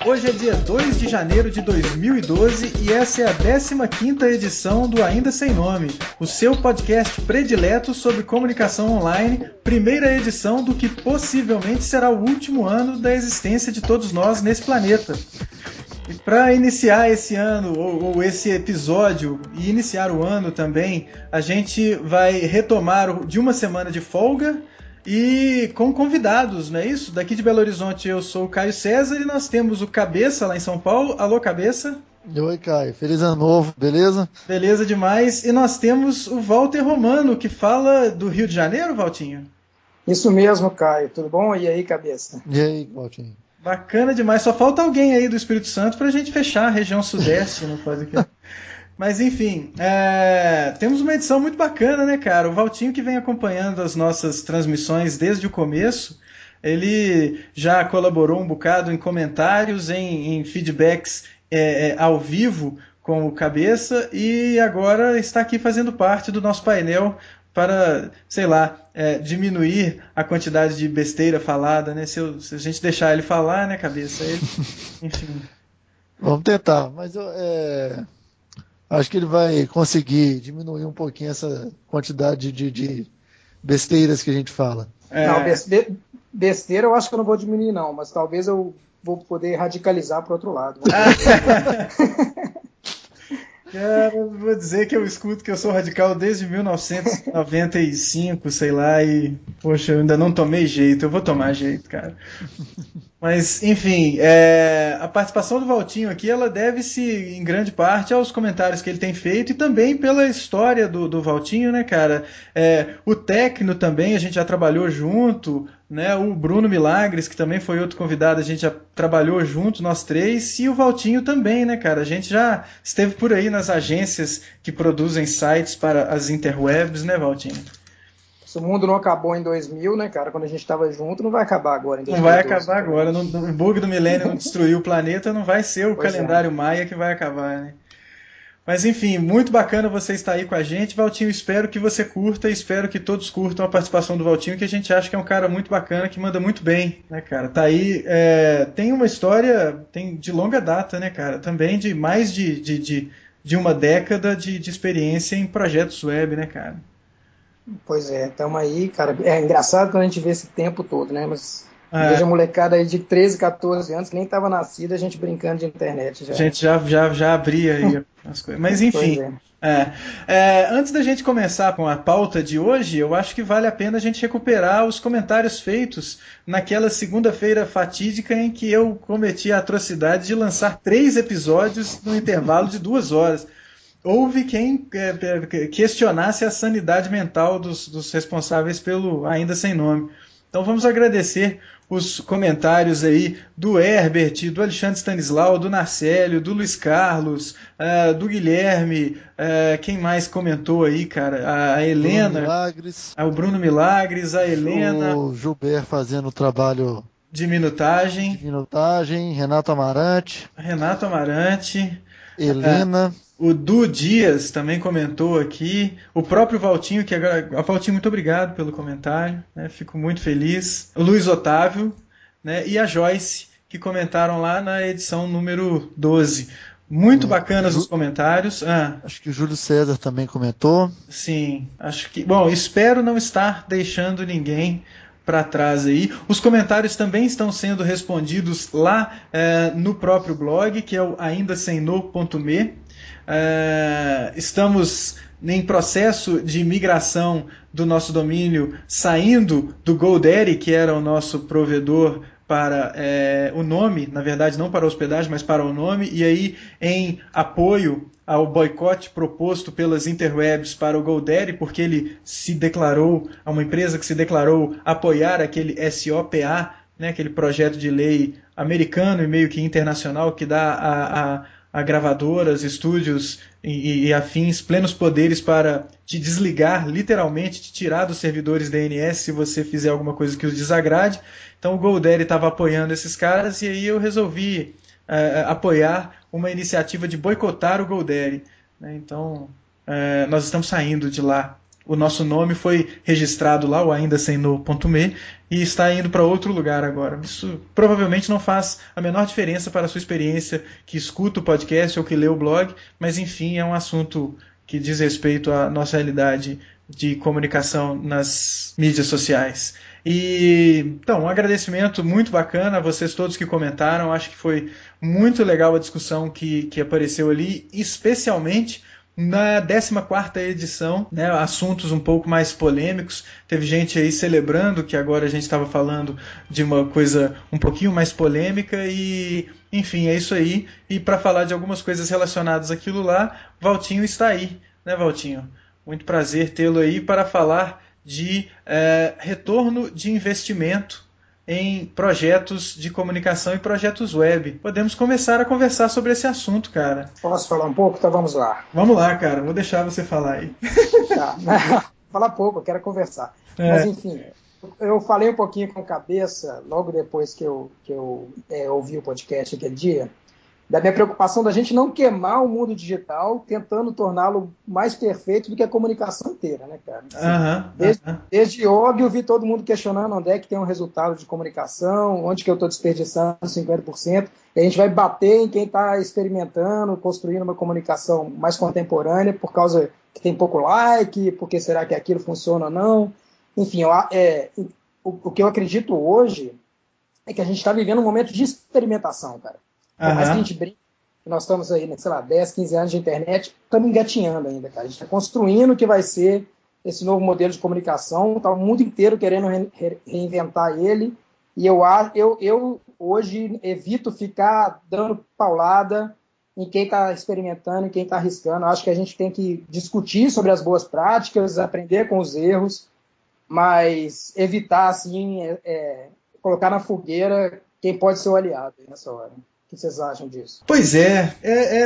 Hoje é dia 2 de janeiro de 2012 e essa é a 15ª edição do Ainda Sem Nome, o seu podcast predileto sobre comunicação online, primeira edição do que possivelmente será o último ano da existência de todos nós nesse planeta. E para iniciar esse ano, ou esse episódio, e iniciar o ano também, a gente vai retomar de uma semana de folga e com convidados, não é isso? Daqui de Belo Horizonte eu sou o Caio César e nós temos o Cabeça lá em São Paulo. Alô, Cabeça? Oi, Caio. Feliz ano novo, beleza? Beleza demais. E nós temos o Walter Romano, que fala do Rio de Janeiro, Valtinho? Isso mesmo, Caio. Tudo bom? E aí, Cabeça? E aí, Valtinho? Bacana demais. Só falta alguém aí do Espírito Santo pra gente fechar a região sudeste no podcast. Mas enfim, temos uma edição muito bacana, né, cara? O Valtinho, que vem acompanhando as nossas transmissões desde o começo, ele já colaborou um bocado em comentários, em feedbacks ao vivo com o Cabeça, e agora está aqui fazendo parte do nosso painel para, sei lá, diminuir a quantidade de besteira falada, né? Se a gente deixar ele falar, né, Cabeça? Enfim. Vamos tentar, mas acho que ele vai conseguir diminuir um pouquinho essa quantidade de besteiras que a gente fala. Não, besteira eu acho que eu não vou diminuir, não, mas talvez eu vou poder radicalizar para o outro lado. Vou dizer que eu escuto que eu sou radical desde 1995, sei lá, e, poxa, eu ainda não tomei jeito. Eu vou tomar jeito, cara. Mas, enfim, a participação do Valtinho aqui, ela deve-se, em grande parte, aos comentários que ele tem feito e também pela história do Valtinho, né, cara? O Tecno também, a gente já trabalhou junto, né? O Bruno Milagres, que também foi outro convidado, a gente já trabalhou junto, nós três, e o Valtinho também, né, cara? A gente já esteve por aí nas agências que produzem sites para as interwebs, né, Valtinho? Se o mundo não acabou em 2000, né, cara? Quando a gente estava junto, não vai acabar agora em 2012. Não vai acabar agora. O bug do milênio não destruiu o planeta, não vai ser o calendário maia que vai acabar, né? Mas enfim, muito bacana você estar aí com a gente, Valtinho. Espero que você curta, espero que todos curtam a participação do Valtinho, que a gente acha que é um cara muito bacana, que manda muito bem, né, cara? Tá aí, tem uma história de longa data, né, cara? Também de mais de uma década de experiência em projetos web, né, cara? Pois é, estamos aí, cara. É engraçado quando a gente vê esse tempo todo, né? Mas veja a molecada aí de 13, 14 anos, que nem estava nascida, a gente brincando de internet. Já. A gente já abria aí as coisas. Mas enfim. Antes da gente começar com a pauta de hoje, eu acho que vale a pena a gente recuperar os comentários feitos naquela segunda-feira fatídica em que eu cometi a atrocidade de lançar 3 episódios no intervalo de 2 horas. Houve quem questionasse a sanidade mental dos responsáveis pelo Ainda Sem Nome. Então vamos agradecer os comentários aí do Herbert, do Alexandre Stanislau, do Narcélio, do Luiz Carlos, do Guilherme, quem mais comentou aí, cara? A Helena, Bruno Milagres, o Bruno Milagres, a Helena, o Gilberto fazendo o trabalho de minutagem, Renato Amarante, Helena. O Du Dias também comentou aqui. O próprio Valtinho, Valtinho, muito obrigado pelo comentário, né? Fico muito feliz. O Luiz Otávio, né? E a Joyce, que comentaram lá na edição número 12. Muito bacanas os comentários. Acho que o Júlio César também comentou. Sim, acho que... Bom, espero não estar deixando ninguém para trás aí. Os comentários também estão sendo respondidos lá no próprio blog, que é o aindasemno.me. Estamos em processo de migração do nosso domínio, saindo do GoDaddy, que era o nosso provedor para o nome, na verdade não para a hospedagem, mas para o nome, e aí em apoio ao boicote proposto pelas interwebs para o GoDaddy, porque ele se declarou, uma empresa que se declarou apoiar aquele SOPA, né, aquele projeto de lei americano e meio que internacional que dá a gravadoras, estúdios e afins plenos poderes para te desligar, literalmente, te tirar dos servidores DNS se você fizer alguma coisa que os desagrade. Então o GoDaddy estava apoiando esses caras e aí eu resolvi apoiar uma iniciativa de boicotar o GoDaddy. Então nós estamos saindo de lá o nosso nome foi registrado lá, o ainda sem no.me, e está indo para outro lugar agora. Isso provavelmente não faz a menor diferença para a sua experiência que escuta o podcast ou que lê o blog, mas enfim, é um assunto que diz respeito à nossa realidade de comunicação nas mídias sociais. E então, um agradecimento muito bacana a vocês todos que comentaram. Acho que foi muito legal a discussão que apareceu ali, especialmente na 14ª edição, né, assuntos um pouco mais polêmicos. Teve gente aí celebrando que agora a gente estava falando de uma coisa um pouquinho mais polêmica e, enfim, é isso aí. E para falar de algumas coisas relacionadas àquilo lá, Valtinho está aí, né, Valtinho? Muito prazer tê-lo aí para falar de retorno de investimento em projetos de comunicação e projetos web. Podemos começar a conversar sobre esse assunto, cara. Posso falar um pouco? Então vamos lá. Vamos lá, cara. Vou deixar você falar aí. Tá. Falar pouco, eu quero conversar. Mas enfim, eu falei um pouquinho com a cabeça logo depois que eu ouvi o podcast aquele dia, da minha preocupação da gente não queimar o mundo digital tentando torná-lo mais perfeito do que a comunicação inteira, né, cara? Desde yoga eu vi todo mundo questionando onde é que tem um resultado de comunicação, onde que eu estou desperdiçando 50%, e a gente vai bater em quem está experimentando, construindo uma comunicação mais contemporânea por causa que tem pouco like, porque será que aquilo funciona ou não? Enfim, o que eu acredito hoje é que a gente está vivendo um momento de experimentação, cara. Por mais que a gente brinque, nós estamos aí, sei lá, 10, 15 anos de internet, estamos engatinhando ainda, cara. A gente está construindo o que vai ser esse novo modelo de comunicação, está o mundo inteiro querendo reinventar ele, e eu hoje evito ficar dando paulada em quem está experimentando, em quem está arriscando. Eu acho que a gente tem que discutir sobre as boas práticas, aprender com os erros, mas evitar, assim, colocar na fogueira quem pode ser o aliado nessa hora. O que vocês acham disso? Pois é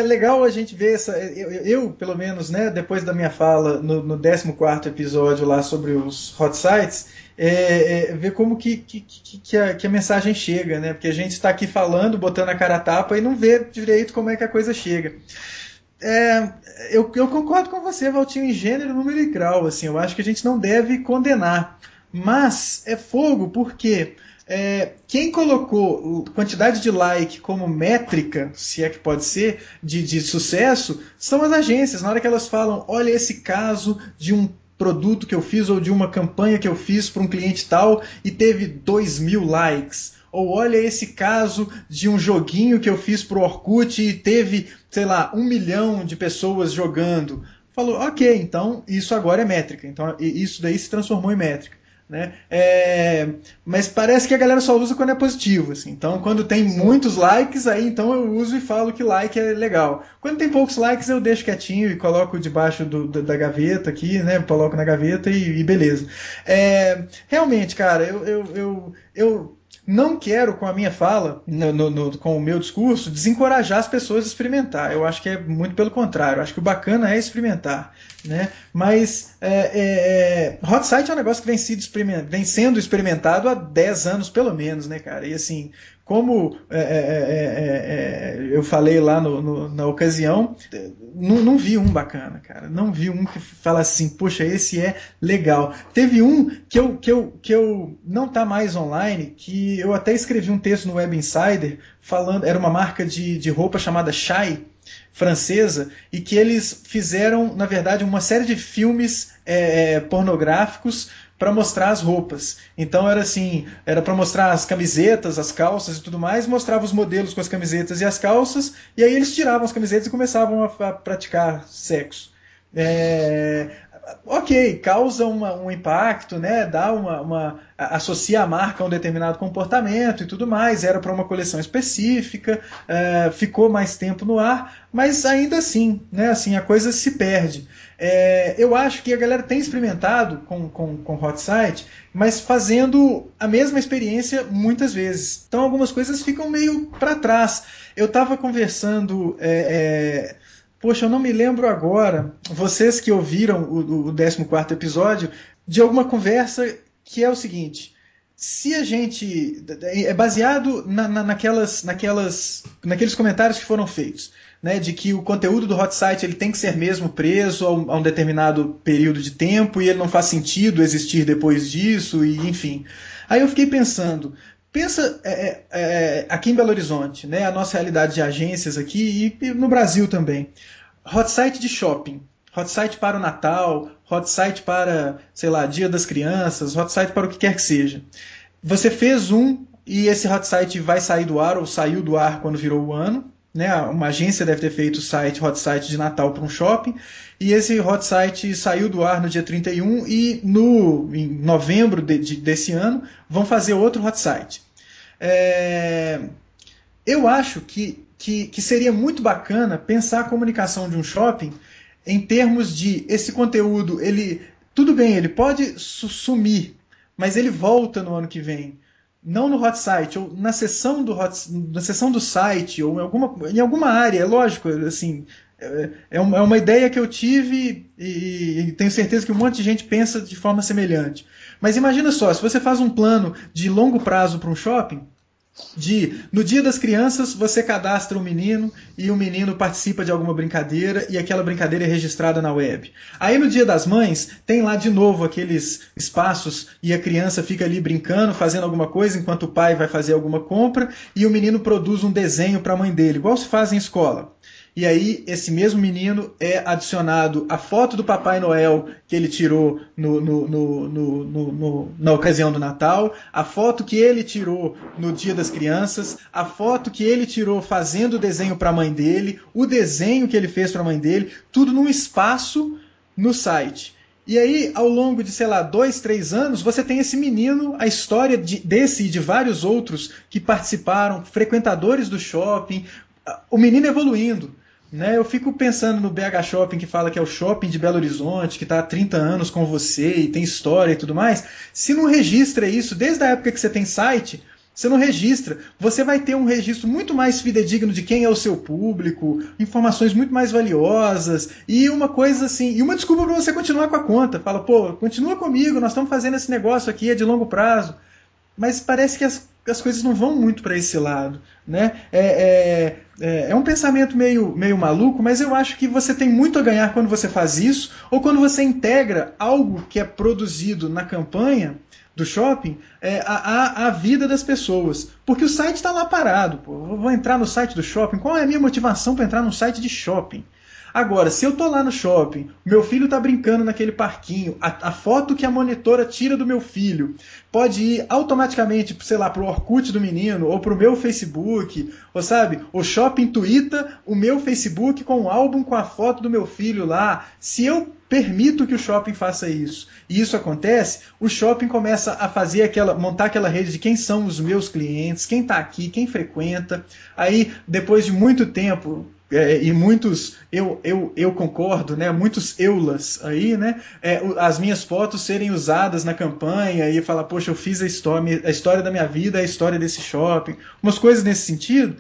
legal a gente ver essa. Eu pelo menos, né, depois da minha fala no 14º episódio lá sobre os hot sites, ver como que a mensagem chega, né? Porque a gente está aqui falando, botando a cara a tapa e não vê direito como é que a coisa chega. Eu concordo com você, Valtinho, em gênero, número e grau. Assim, eu acho que a gente não deve condenar. Mas é fogo porque quem colocou quantidade de like como métrica, se é que pode ser, de sucesso, são as agências. Na hora que elas falam, olha esse caso de um produto que eu fiz ou de uma campanha que eu fiz para um cliente tal e teve 2.000 likes. Ou olha esse caso de um joguinho que eu fiz para o Orkut e teve, sei lá, 1 milhão de pessoas jogando. Falou, ok, então isso agora é métrica. Então isso daí se transformou em métrica. Né? Mas parece que a galera só usa quando é positivo, assim. Então quando tem muitos likes, aí então eu uso e falo que like é legal. Quando tem poucos likes eu deixo quietinho e coloco debaixo da gaveta aqui, né? Coloco na gaveta e beleza. Realmente, cara, eu não quero, com a minha fala, com o meu discurso, desencorajar as pessoas a experimentar. Eu acho que é muito pelo contrário. Eu acho que o bacana é experimentar. Né? Mas hot site é um negócio que vem sendo experimentado há 10 anos pelo menos, né, cara? E assim, como eu falei lá na ocasião, não vi um bacana, cara. Não vi um que fala assim, poxa, esse é legal. Teve um que eu não tá mais online, que eu até escrevi um texto no Web Insider falando, era uma marca de roupa chamada Shai, francesa, e que eles fizeram, na verdade, uma série de filmes pornográficos para mostrar as roupas. Então era assim, era para mostrar as camisetas, as calças e tudo mais, mostrava os modelos com as camisetas e as calças, e aí eles tiravam as camisetas e começavam a praticar sexo. Ok, causa um impacto, né? Dá associa a marca a um determinado comportamento e tudo mais, era para uma coleção específica, ficou mais tempo no ar, mas ainda assim, né? Assim, a coisa se perde. Eu acho que a galera tem experimentado com hot site, mas fazendo a mesma experiência muitas vezes. Então algumas coisas ficam meio para trás. Eu estava conversando... Poxa, eu não me lembro agora, vocês que ouviram o 14º episódio, de alguma conversa que é o seguinte: se a gente... É baseado naqueles comentários que foram feitos, né, de que o conteúdo do hot site ele tem que ser mesmo preso a um determinado período de tempo e ele não faz sentido existir depois disso, e enfim. Aí eu fiquei pensando... Pensa aqui em Belo Horizonte, né, a nossa realidade de agências aqui e no Brasil também. Hot site de shopping, hot site para o Natal, hot site para, sei lá, Dia das Crianças, hot site para o que quer que seja. Você fez um e esse hot site vai sair do ar ou saiu do ar quando virou o ano. Né? Uma agência deve ter feito o hot site de Natal para um shopping e esse hot site saiu do ar no dia 31 e em novembro desse ano vão fazer outro hot site. Eu acho que seria muito bacana pensar a comunicação de um shopping em termos de esse conteúdo, tudo bem, ele pode sumir, mas ele volta no ano que vem. Não no hot site, ou na seção do site, ou em alguma área, é lógico, assim, é uma ideia que eu tive e tenho certeza que um monte de gente pensa de forma semelhante. Mas imagina só, se você faz um plano de longo prazo para um shopping, no Dia das Crianças você cadastra um menino e o menino participa de alguma brincadeira e aquela brincadeira é registrada na web. Aí no Dia das Mães tem lá de novo aqueles espaços e a criança fica ali brincando, fazendo alguma coisa enquanto o pai vai fazer alguma compra e o menino produz um desenho para a mãe dele, igual se faz em escola. E aí esse mesmo menino é adicionado a foto do Papai Noel que ele tirou na ocasião do Natal, a foto que ele tirou no Dia das Crianças, a foto que ele tirou fazendo o desenho para a mãe dele, o desenho que ele fez para a mãe dele, tudo num espaço no site. E aí, ao longo de, 2, 3 anos, você tem esse menino, a história desse e de vários outros que participaram, frequentadores do shopping, o menino evoluindo. Né, eu fico pensando no BH Shopping, que fala que é o shopping de Belo Horizonte, que está há 30 anos com você e tem história e tudo mais. Se não registra isso, desde a época que você tem site, você não registra. Você vai ter um registro muito mais fidedigno de quem é o seu público, informações muito mais valiosas e uma coisa assim, e uma desculpa para você continuar com a conta. Fala, pô, continua comigo, nós estamos fazendo esse negócio aqui, é de longo prazo. Mas parece que as coisas não vão muito para esse lado. Né? É um pensamento meio maluco, mas eu acho que você tem muito a ganhar quando você faz isso, ou quando você integra algo que é produzido na campanha do shopping à vida das pessoas. Porque o site está lá parado. Pô. Eu vou entrar no site do shopping. Qual é a minha motivação para entrar num site de shopping? Agora, se eu tô lá no shopping, meu filho tá brincando naquele parquinho, a foto que a monitora tira do meu filho pode ir automaticamente, sei lá, pro Orkut do menino, ou pro meu Facebook, ou sabe, o shopping twitta o meu Facebook com um álbum com a foto do meu filho lá. Se eu permito que o shopping faça isso, e isso acontece, o shopping começa a montar aquela rede de quem são os meus clientes, quem tá aqui, quem frequenta. Aí, depois de muito tempo... e muitos, eu concordo, né, muitos eulas aí, né, as minhas fotos serem usadas na campanha e falar, poxa, eu fiz a história da minha vida, a história desse shopping, umas coisas nesse sentido,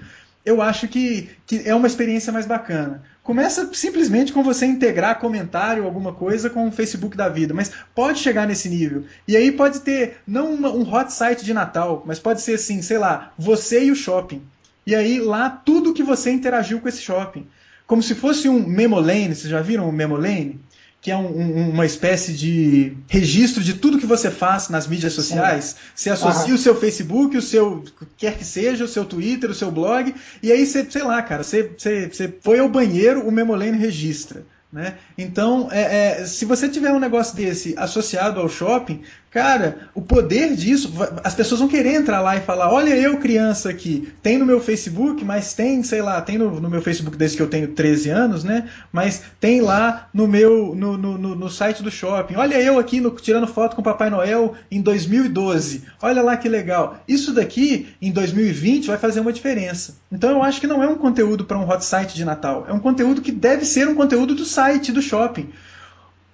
eu acho que é uma experiência mais bacana. Começa simplesmente com você integrar comentário, alguma coisa com o Facebook da vida, mas pode chegar nesse nível. E aí pode ter, não um hot site de Natal, mas pode ser assim, sei lá, você e o shopping. E aí lá tudo que você interagiu com esse shopping. Como se fosse um Memolane, vocês já viram o Memolane? Que é uma espécie de registro de tudo que você faz nas mídias sociais. Você associa o seu Facebook, o seu, quer que seja, o seu Twitter, o seu blog, e aí você, sei lá, cara, você foi ao banheiro, o Memolane registra. Né? Então, se você tiver um negócio desse associado ao shopping, cara, o poder disso, as pessoas vão querer entrar lá e falar, olha eu criança aqui, tem no meu Facebook, mas tem, sei lá, tem no meu Facebook desde que eu tenho 13 anos, né? Mas tem lá no site do shopping, olha eu aqui tirando foto com o Papai Noel em 2012, olha lá que legal. Isso daqui, em 2020, vai fazer uma diferença. Então eu acho que não é um conteúdo para um hot site de Natal, é um conteúdo que deve ser um conteúdo do site do shopping.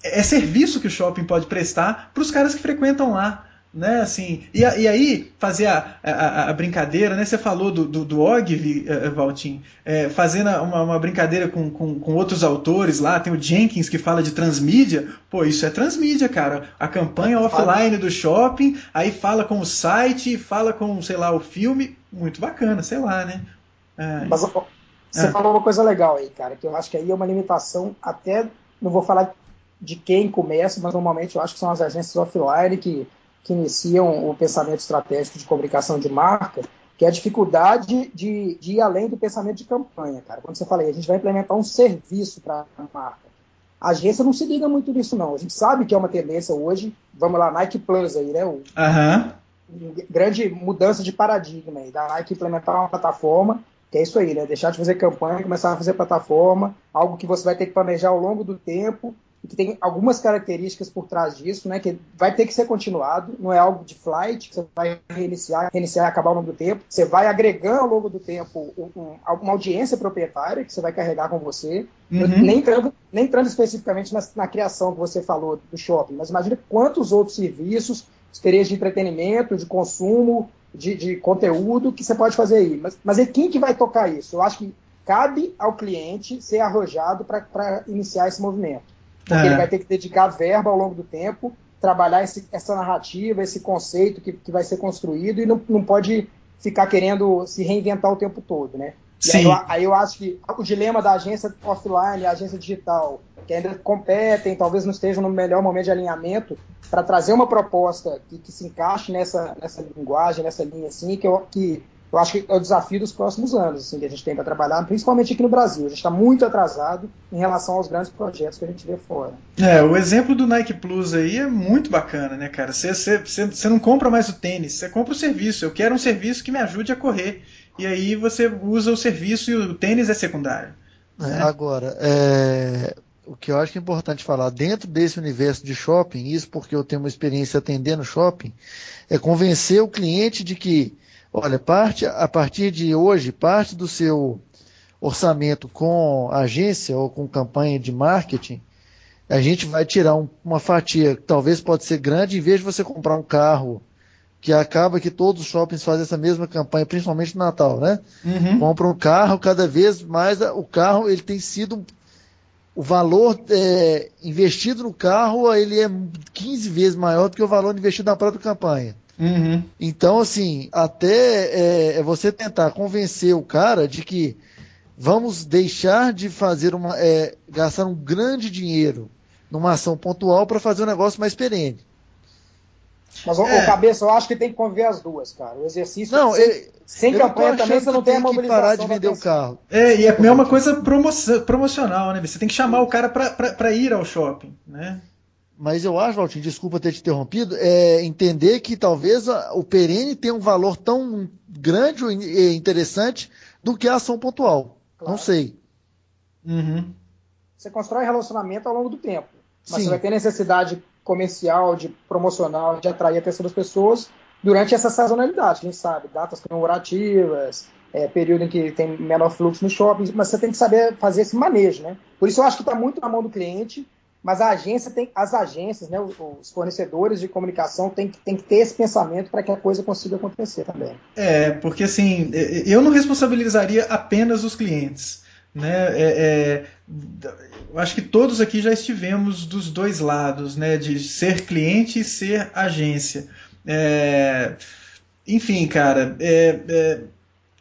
É serviço que o shopping pode prestar para os caras que frequentam lá. né, assim, e aí fazer a brincadeira, né, você falou do Ogilvy, Valtim, fazendo uma brincadeira com outros autores lá, tem o Jenkins que fala de transmídia, pô, isso é transmídia, cara, a campanha offline do shopping, aí fala com o site, fala com, sei lá, o filme, muito bacana, sei lá, né. Mas você falou uma coisa legal aí, cara, que eu acho que aí é uma limitação, até, não vou falar de quem começa, mas normalmente eu acho que são as agências offline que iniciam o pensamento estratégico de comunicação de marca, que é a dificuldade de ir além do pensamento de campanha, cara. Quando você fala aí, a gente vai implementar um serviço para a marca. A agência não se liga muito nisso, não. A gente sabe que é uma tendência hoje, vamos lá, Nike Plus aí, né? Grande mudança de paradigma aí, da Nike implementar uma plataforma, que é isso aí, né? Deixar de fazer campanha, começar a fazer plataforma, algo que você vai ter que planejar ao longo do tempo, que tem algumas características por trás disso, né, que vai ter que ser continuado, não é algo de flight, que você vai reiniciar e acabar ao longo do tempo, você vai agregando ao longo do tempo uma audiência proprietária que você vai carregar com você, nem entrando especificamente na criação que você falou do shopping, mas imagina quantos outros serviços, experiências de entretenimento, de consumo, de conteúdo que você pode fazer aí. Mas quem que vai tocar isso? Eu acho que cabe ao cliente ser arrojado para iniciar esse movimento. Porque ele vai ter que dedicar verba ao longo do tempo, trabalhar essa narrativa, esse conceito que vai ser construído e não pode ficar querendo se reinventar o tempo todo, né? Sim. E aí eu acho que o dilema da agência offline, a agência digital, que ainda competem, talvez não estejam no melhor momento de alinhamento, para trazer uma proposta que se encaixe nessa linguagem, nessa linha assim, que eu acho que é o desafio dos próximos anos, assim, que a gente tem para trabalhar, principalmente aqui no Brasil. A gente está muito atrasado em relação aos grandes projetos que a gente vê fora. O exemplo do Nike Plus aí é muito bacana, né, cara? Você não compra mais o tênis, você compra o serviço. Eu quero um serviço que me ajude a correr. E aí você usa o serviço e o tênis é secundário. Né? Agora, o que eu acho que é importante falar, dentro desse universo de shopping, isso porque eu tenho uma experiência atendendo shopping, é convencer o cliente de que, olha, a partir de hoje, parte do seu orçamento com agência ou com campanha de marketing, a gente vai tirar uma fatia que talvez pode ser grande, em vez de você comprar um carro, que acaba que todos os shoppings fazem essa mesma campanha, principalmente no Natal, né? Compra um carro, cada vez mais o carro ele tem sido... O valor investido no carro ele é 15 vezes maior do que o valor investido na própria campanha. Então, assim, até você tentar convencer o cara de que vamos deixar de fazer gastar um grande dinheiro numa ação pontual para fazer um negócio mais perene. Mas, Cabeça, eu acho que tem que conviver as duas, cara. O exercício sem campanha também você não tem a mobilização. Parar de vender o carro. E é uma coisa promocional, né? Você tem que chamar o cara para ir ao shopping, né? Mas eu acho, Valtinho, desculpa ter te interrompido, entender que talvez o perene tenha um valor tão grande e interessante do que a ação pontual. Claro. Não sei. Você constrói relacionamento ao longo do tempo. Mas Sim. Você vai ter necessidade comercial, de promocional, de atrair a atenção das pessoas durante essa sazonalidade. A gente sabe, datas comemorativas, período em que tem menor fluxo no shopping, mas você tem que saber fazer esse manejo, né? Por isso eu acho que está muito na mão do cliente, mas as agências, né, os fornecedores de comunicação tem que ter esse pensamento para que a coisa consiga acontecer também. Porque assim, eu não responsabilizaria apenas os clientes. Né? Eu acho que todos aqui já estivemos dos dois lados, né? De ser cliente e ser agência. Enfim, cara,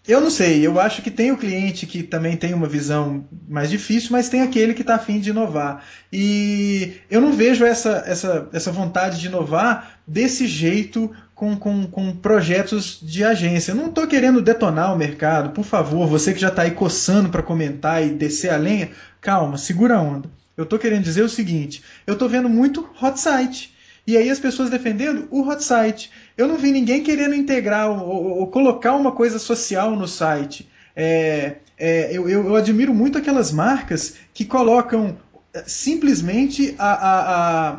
eu não sei, eu acho que tem o cliente que também tem uma visão mais difícil, mas tem aquele que está a fim de inovar. E eu não vejo essa vontade de inovar desse jeito com projetos de agência. Eu não estou querendo detonar o mercado, por favor, você que já está aí coçando para comentar e descer a lenha, calma, segura a onda. Eu estou querendo dizer o seguinte, eu estou vendo muito hot site. E aí as pessoas defendendo o hot site. Eu não vi ninguém querendo integrar ou colocar uma coisa social no site. Eu admiro muito aquelas marcas que colocam simplesmente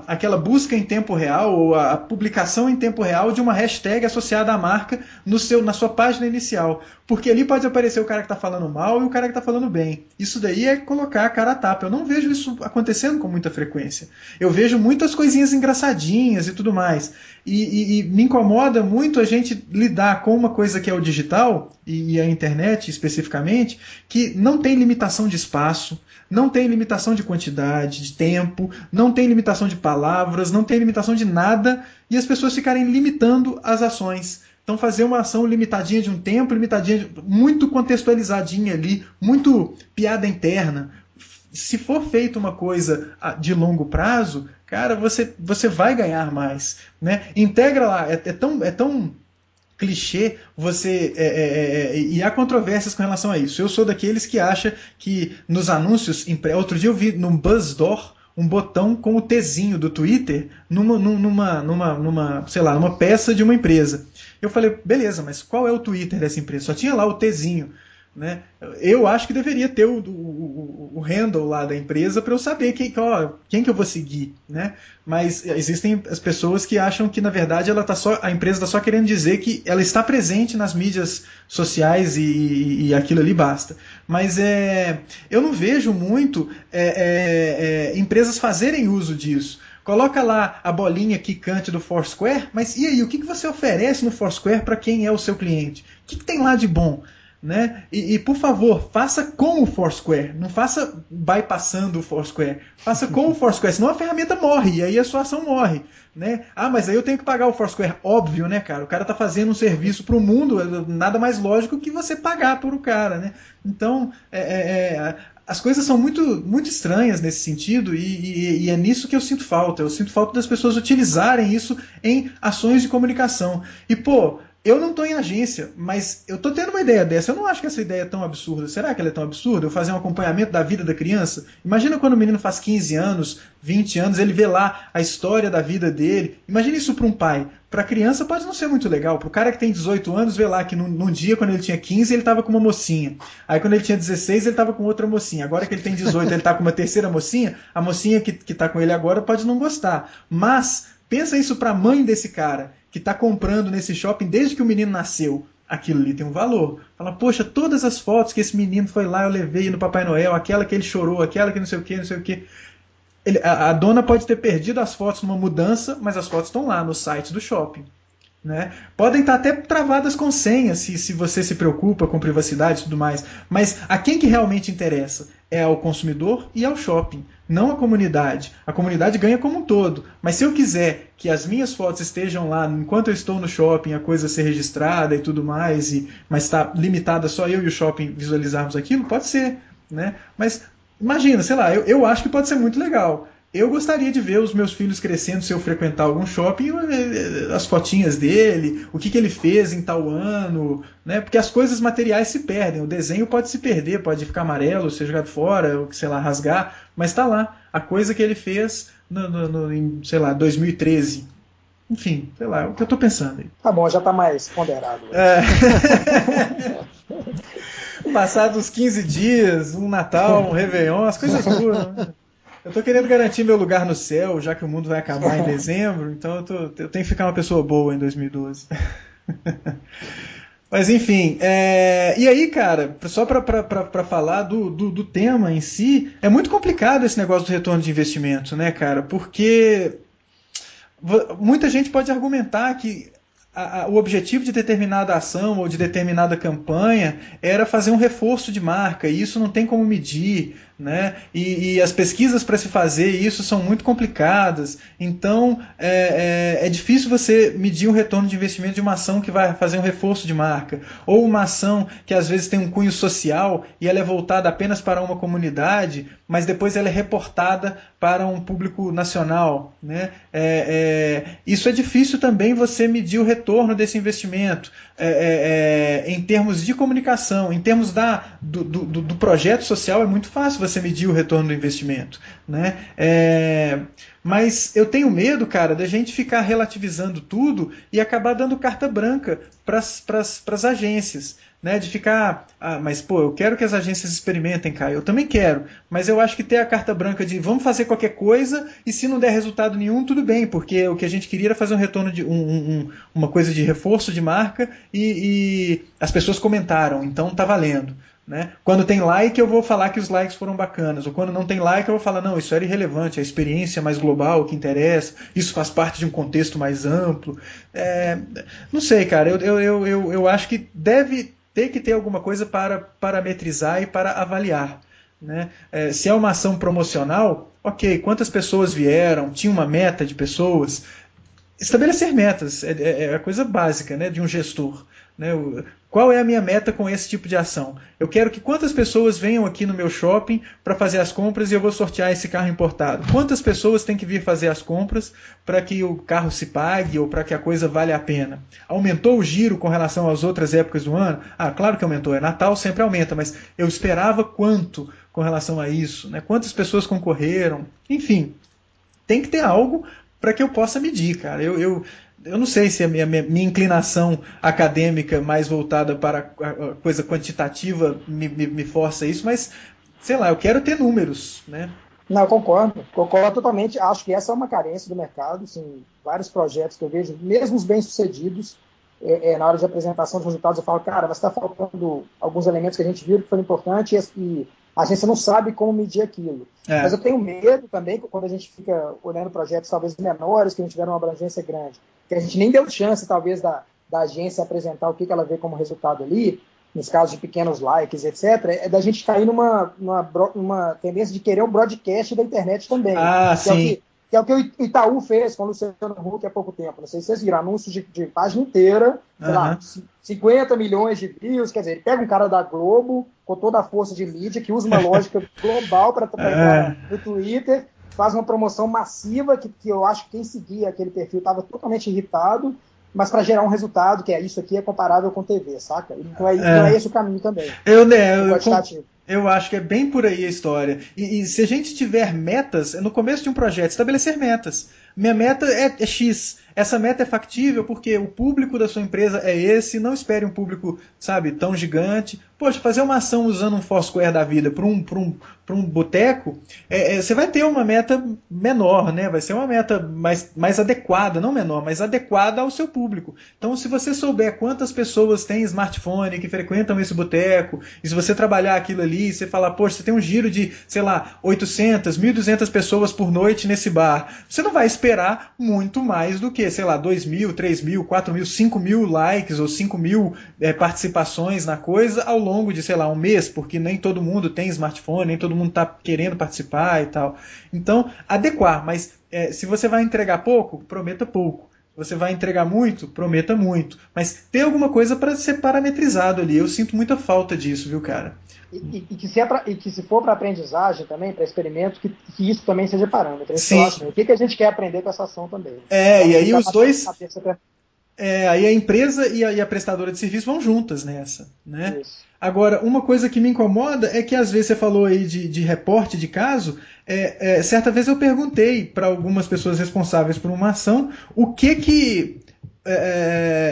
aquela busca em tempo real ou a publicação em tempo real de uma hashtag associada à marca na sua página inicial. Porque ali pode aparecer o cara que está falando mal e o cara que está falando bem. Isso daí é colocar a cara a tapa. Eu não vejo isso acontecendo com muita frequência. Eu vejo muitas coisinhas engraçadinhas e tudo mais. E me incomoda muito a gente lidar com uma coisa que é o digital, e a internet especificamente, que não tem limitação de espaço, não tem limitação de quantidade, de tempo, não tem limitação de palavras, não tem limitação de nada, e as pessoas ficarem limitando as ações. Então fazer uma ação limitadinha de um tempo, muito contextualizadinha ali, muito piada interna. Se for feita uma coisa de longo prazo, cara, você vai ganhar mais, né? Integra lá, é tão clichê e há controvérsias com relação a isso. Eu sou daqueles que acha que nos anúncios, outro dia eu vi num BuzzDoor um botão com o Tzinho do Twitter sei lá, numa peça de uma empresa. Eu falei, beleza, mas qual é o Twitter dessa empresa? Só tinha lá o Tzinho. Né? Eu acho que deveria ter o handle lá da empresa para eu saber quem que eu vou seguir. Né? Mas existem as pessoas que acham que, na verdade, a empresa está só querendo dizer que ela está presente nas mídias sociais e aquilo ali basta. Mas eu não vejo muito empresas fazerem uso disso. Coloca lá a bolinha quicante do Foursquare, mas e aí, o que você oferece no Foursquare para quem é o seu cliente? O que tem lá de bom? Né? E por favor, faça com o Foursquare, não faça bypassando o Foursquare, faça com o Foursquare, senão a ferramenta morre e aí a sua ação morre. Né? Mas aí eu tenho que pagar o Foursquare, óbvio, né, cara? O cara está fazendo um serviço para o mundo, nada mais lógico que você pagar por o cara. Né? Então, as coisas são muito, muito estranhas nesse sentido e é nisso que eu sinto falta. Eu sinto falta das pessoas utilizarem isso em ações de comunicação. E, pô, eu não estou em agência, mas eu estou tendo uma ideia dessa. Eu não acho que essa ideia é tão absurda. Será que ela é tão absurda? Eu fazer um acompanhamento da vida da criança? Imagina quando o menino faz 15 anos, 20 anos, ele vê lá a história da vida dele. Imagina isso para um pai. Para a criança pode não ser muito legal. Para o cara que tem 18 anos, vê lá que num dia, quando ele tinha 15, ele estava com uma mocinha. Aí quando ele tinha 16, ele estava com outra mocinha. Agora que ele tem 18, ele está com uma terceira mocinha. A mocinha que está com ele agora pode não gostar. Mas pensa isso para a mãe desse cara, que está comprando nesse shopping desde que o menino nasceu. Aquilo ali tem um valor. Fala, poxa, todas as fotos que esse menino foi lá, eu levei no Papai Noel, aquela que ele chorou, aquela que não sei o que, não sei o que. A dona pode ter perdido as fotos numa mudança, mas as fotos estão lá no site do shopping. Né? Podem estar até travadas com senha, se você se preocupa com privacidade e tudo mais. Mas a quem que realmente interessa? É ao consumidor e ao shopping, não à comunidade. A comunidade ganha como um todo. Mas se eu quiser que as minhas fotos estejam lá enquanto eu estou no shopping, a coisa ser registrada e tudo mais, mas está limitada só eu e o shopping visualizarmos aquilo, pode ser. Né? Mas imagina, sei lá, eu acho que pode ser muito legal. Eu gostaria de ver os meus filhos crescendo se eu frequentar algum shopping, as fotinhas dele, o que ele fez em tal ano, né? Porque as coisas materiais se perdem, o desenho pode se perder, pode ficar amarelo, ser jogado fora, ou sei lá, rasgar, mas está lá, a coisa que ele fez em, sei lá, 2013. Enfim, sei lá, é o que eu estou pensando aí. Tá bom, já está mais ponderado. Passados 15 dias, um Natal, um Réveillon, as coisas duram, né? Eu tô querendo garantir meu lugar no céu, já que o mundo vai acabar em dezembro, então eu tenho que ficar uma pessoa boa em 2012. Mas enfim, e aí, cara, só para falar do tema em si, é muito complicado esse negócio do retorno de investimento, né, cara? Porque muita gente pode argumentar que o objetivo de determinada ação ou de determinada campanha era fazer um reforço de marca, e isso não tem como medir, né? E as pesquisas para se fazer isso são muito complicadas, então é difícil você medir o retorno de investimento de uma ação que vai fazer um reforço de marca, ou uma ação que às vezes tem um cunho social e ela é voltada apenas para uma comunidade, mas depois ela é reportada para um público nacional, né? Isso é difícil também você medir o retorno desse investimento em termos de comunicação, em termos do projeto social é muito fácil você medir o retorno do investimento, né? Mas eu tenho medo, cara, da gente ficar relativizando tudo e acabar dando carta branca para as agências. Né, de ficar, mas pô, eu quero que as agências experimentem, cara, eu também quero, mas eu acho que ter a carta branca de vamos fazer qualquer coisa e se não der resultado nenhum, tudo bem, porque o que a gente queria era fazer um retorno de uma coisa de reforço de marca e as pessoas comentaram, então tá valendo. Né? Quando tem like, eu vou falar que os likes foram bacanas, ou quando não tem like, eu vou falar, não, isso era irrelevante, a experiência mais global que interessa, isso faz parte de um contexto mais amplo. Não sei, cara, eu acho que deve ter que ter alguma coisa para parametrizar e para avaliar. Né? Se é uma ação promocional, ok, quantas pessoas vieram, tinha uma meta de pessoas. Estabelecer metas é a coisa básica, né, de um gestor. Né? Qual é a minha meta com esse tipo de ação? Eu quero que quantas pessoas venham aqui no meu shopping para fazer as compras e eu vou sortear esse carro importado. Quantas pessoas têm que vir fazer as compras para que o carro se pague ou para que a coisa valha a pena? Aumentou o giro com relação às outras épocas do ano? Claro que aumentou. Natal sempre aumenta, mas eu esperava quanto com relação a isso? Né? Quantas pessoas concorreram? Enfim, tem que ter algo para que eu possa medir, cara. Eu não sei se a minha inclinação acadêmica mais voltada para a coisa quantitativa me força isso, mas, sei lá, eu quero ter números, né? Não, eu concordo totalmente. Acho que essa é uma carência do mercado. Assim, vários projetos que eu vejo, mesmo os bem-sucedidos, na hora de apresentação de resultados, eu falo, cara, mas está faltando alguns elementos que a gente viu que foram importantes e a agência não sabe como medir aquilo. Mas eu tenho medo também, quando a gente fica olhando projetos talvez menores, que não tiveram uma abrangência grande, que a gente nem deu chance, talvez, da agência apresentar o que ela vê como resultado ali, nos casos de pequenos likes, etc., é da gente cair numa tendência de querer um broadcast da internet também. Sim. Que é o que o Itaú fez com o Luciano Huck há pouco tempo. Não sei se vocês viram, anúncios de página inteira, sei lá, 50 milhões de views, quer dizer, ele pega um cara da Globo, com toda a força de mídia, que usa uma lógica global para entrar no Twitter, faz uma promoção massiva, que eu acho que quem seguia aquele perfil estava totalmente irritado, mas para gerar um resultado, que isso aqui é comparável com TV, saca? Não é esse o caminho também. Eu acho que é bem por aí a história. E se a gente tiver metas, no começo de um projeto, estabelecer metas. Minha meta é X. Essa meta é factível porque o público da sua empresa é esse. Não espere um público, sabe, tão gigante. Poxa, fazer uma ação usando um Foursquare da vida para um boteco, você vai ter uma meta menor, né? Vai ser uma meta mais adequada, não menor, mas adequada ao seu público. Então, se você souber quantas pessoas têm smartphone que frequentam esse boteco, e se você trabalhar aquilo ali, você falar, poxa, você tem um giro de, sei lá, 800, 1.200 pessoas por noite nesse bar, você não vai esperar muito mais do que, sei lá, 2.000, 3.000, 4.000, 5.000 likes ou 5.000 participações na coisa ao longo de, sei lá, um mês, porque nem todo mundo tem smartphone, nem todo mundo está querendo participar e tal. Então, adequar, mas se você vai entregar pouco, prometa pouco. Se você vai entregar muito, prometa muito. Mas tem alguma coisa para ser parametrizado ali. Eu sinto muita falta disso, viu, cara? E que se for para aprendizagem também, para experimento, que isso também seja parâmetro. Sim. O que a gente quer aprender com essa ação também. E aí os dois... aí a empresa e a prestadora de serviço vão juntas nessa, né? Isso. Agora, uma coisa que me incomoda é que às vezes você falou aí de reporte de caso, certa vez eu perguntei para algumas pessoas responsáveis por uma ação o que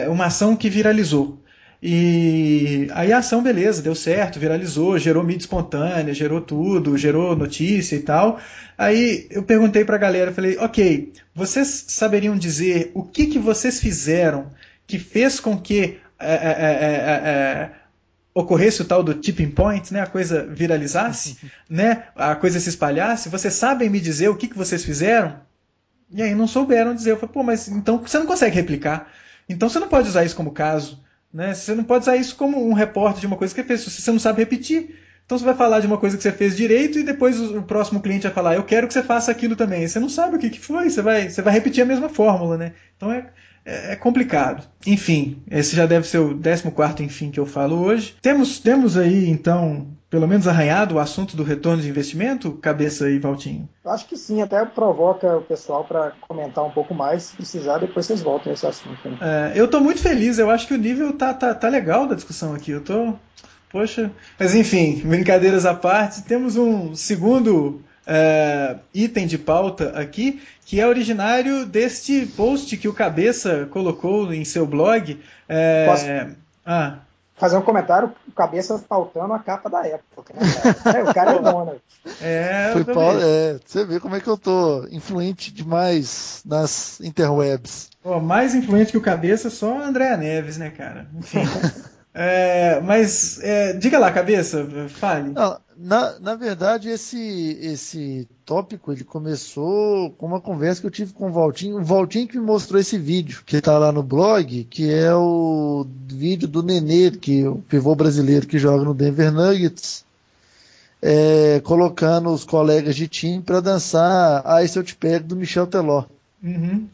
uma ação que viralizou. E aí a ação, beleza, deu certo, viralizou, gerou mídia espontânea, gerou tudo, gerou notícia e tal. Aí eu perguntei pra galera, falei, ok, vocês saberiam dizer o que vocês fizeram que fez com que ocorresse o tal do tipping point, né, a coisa viralizasse, né, a coisa se espalhasse? Vocês sabem me dizer o que vocês fizeram? E aí não souberam dizer. Eu falei, pô, mas então você não consegue replicar. Então você não pode usar isso como caso. Né? Você não pode usar isso como um repórter de uma coisa que você fez, se você não sabe repetir. Então você vai falar de uma coisa que você fez direito e depois o próximo cliente vai falar, eu quero que você faça aquilo também. Você não sabe o que foi, você vai repetir a mesma fórmula. Né? Então é complicado. Enfim, esse já deve ser o 14º enfim que eu falo hoje. Temos aí, então, pelo menos arranhado o assunto do retorno de investimento, Cabeça e Valtinho? Eu acho que sim, até provoca o pessoal para comentar um pouco mais, se precisar, depois vocês voltam nesse assunto. Né? Eu estou muito feliz, eu acho que o nível tá legal da discussão aqui, Poxa, mas enfim, brincadeiras à parte, temos um segundo item de pauta aqui, que é originário deste post que o Cabeça colocou em seu blog. Posso fazer um comentário? O Cabeça pautando a capa da época, né, cara? O cara é bom, né? Você vê como é que eu tô influente demais nas interwebs. Mais influente que o Cabeça, só a Andréa Neves, né, cara? Enfim. Mas diga lá, Cabeça, fale. Na verdade, esse tópico ele começou com uma conversa que eu tive com o Valtinho que me mostrou esse vídeo, que está lá no blog, que é o vídeo do Nenê, que é o pivô brasileiro que joga no Denver Nuggets, colocando os colegas de time para dançar Esse Eu Te Pego, do Michel Teló. Uhum.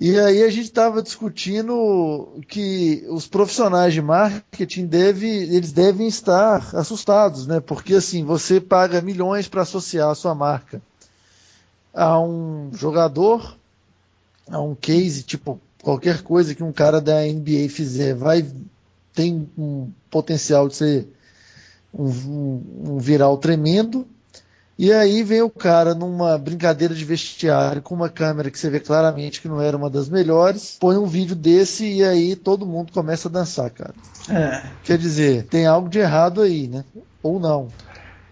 E aí a gente estava discutindo que os profissionais de marketing eles devem estar assustados, né? Porque assim, você paga milhões para associar a sua marca a um jogador, a um case, tipo, qualquer coisa que um cara da NBA fizer tem um potencial de ser um viral tremendo. E aí vem o cara numa brincadeira de vestiário com uma câmera que você vê claramente que não era uma das melhores, põe um vídeo desse e aí todo mundo começa a dançar, cara. Quer dizer, tem algo de errado aí, né? Ou não.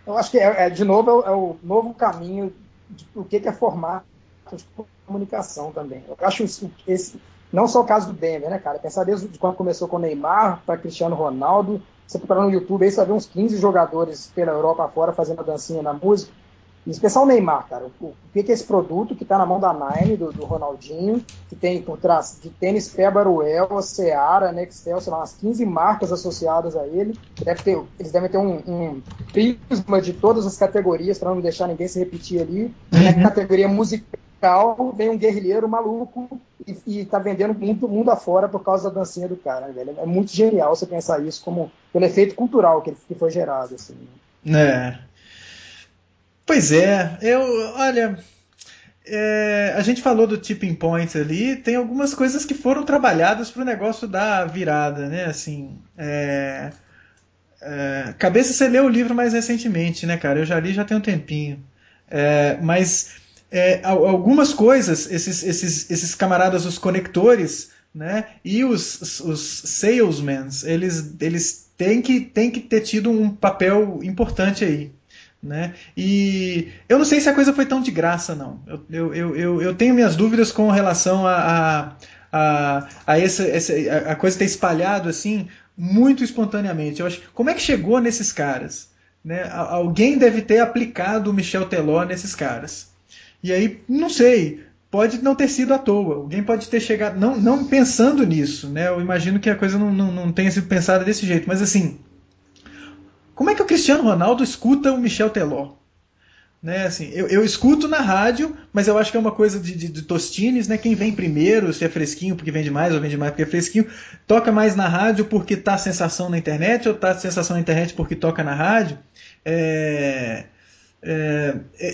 Eu acho que, de novo, é o novo caminho do que é formato de comunicação também. Eu acho esse não só o caso do Denver, né, cara? Pensar desde quando começou com o Neymar para Cristiano Ronaldo. Você procurar no YouTube, aí você vai ver uns 15 jogadores pela Europa afora fazendo a dancinha na música. Em especial o Neymar, cara. O que é esse produto que está na mão da Nine, do Ronaldinho, que tem por trás de tênis Pé-Baruel, Seara, Nextel, sei lá, umas 15 marcas associadas a ele. Eles devem ter um prisma de todas as categorias para não deixar ninguém se repetir ali. Na categoria musical, vem um guerrilheiro maluco e tá vendendo mundo afora por causa da dancinha do cara, né, velho? É muito genial você pensar isso como pelo efeito cultural que foi gerado, assim. Pois é, olha, a gente falou do tipping point ali, tem algumas coisas que foram trabalhadas para o negócio dar virada, né, assim, Cabeça, você leu o livro mais recentemente, né, cara? Eu já li já tem um tempinho, mas algumas coisas, esses camaradas, os conectores, né, e os salesmen, eles têm que ter tido um papel importante aí, né? E eu não sei se a coisa foi tão de graça, não. Eu tenho minhas dúvidas com relação a coisa ter espalhado assim muito espontaneamente. Eu acho, como é que chegou nesses caras, né? Alguém deve ter aplicado o Michel Teló nesses caras. E aí, não sei, pode não ter sido à toa. Alguém pode ter chegado, não pensando nisso, né? Eu imagino que a coisa não tenha sido pensada desse jeito, mas assim, como é que o Cristiano Ronaldo escuta o Michel Teló? Né, assim, eu escuto na rádio, mas eu acho que é uma coisa de tostines, né? Quem vem primeiro, se é fresquinho porque vende mais, ou vende mais porque é fresquinho, toca mais na rádio porque tá a sensação na internet, ou tá a sensação na internet porque toca na rádio.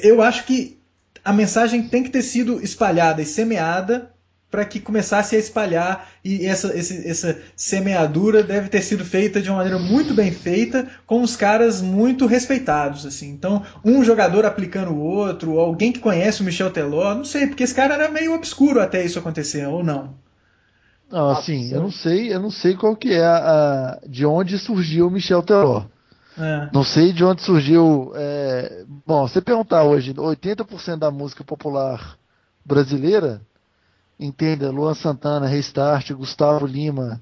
Eu acho que a mensagem tem que ter sido espalhada e semeada para que começasse a espalhar, e essa semeadura deve ter sido feita de uma maneira muito bem feita, com os caras muito respeitados, assim. Então, um jogador aplicando o outro, alguém que conhece o Michel Teló, não sei, porque esse cara era meio obscuro até isso acontecer, ou não? Assim, eu não sei qual que é de onde surgiu o Michel Teló. Não sei de onde surgiu. Bom, você perguntar hoje, 80% da música popular brasileira, entenda, Luan Santana, Restart, Gustavo Lima,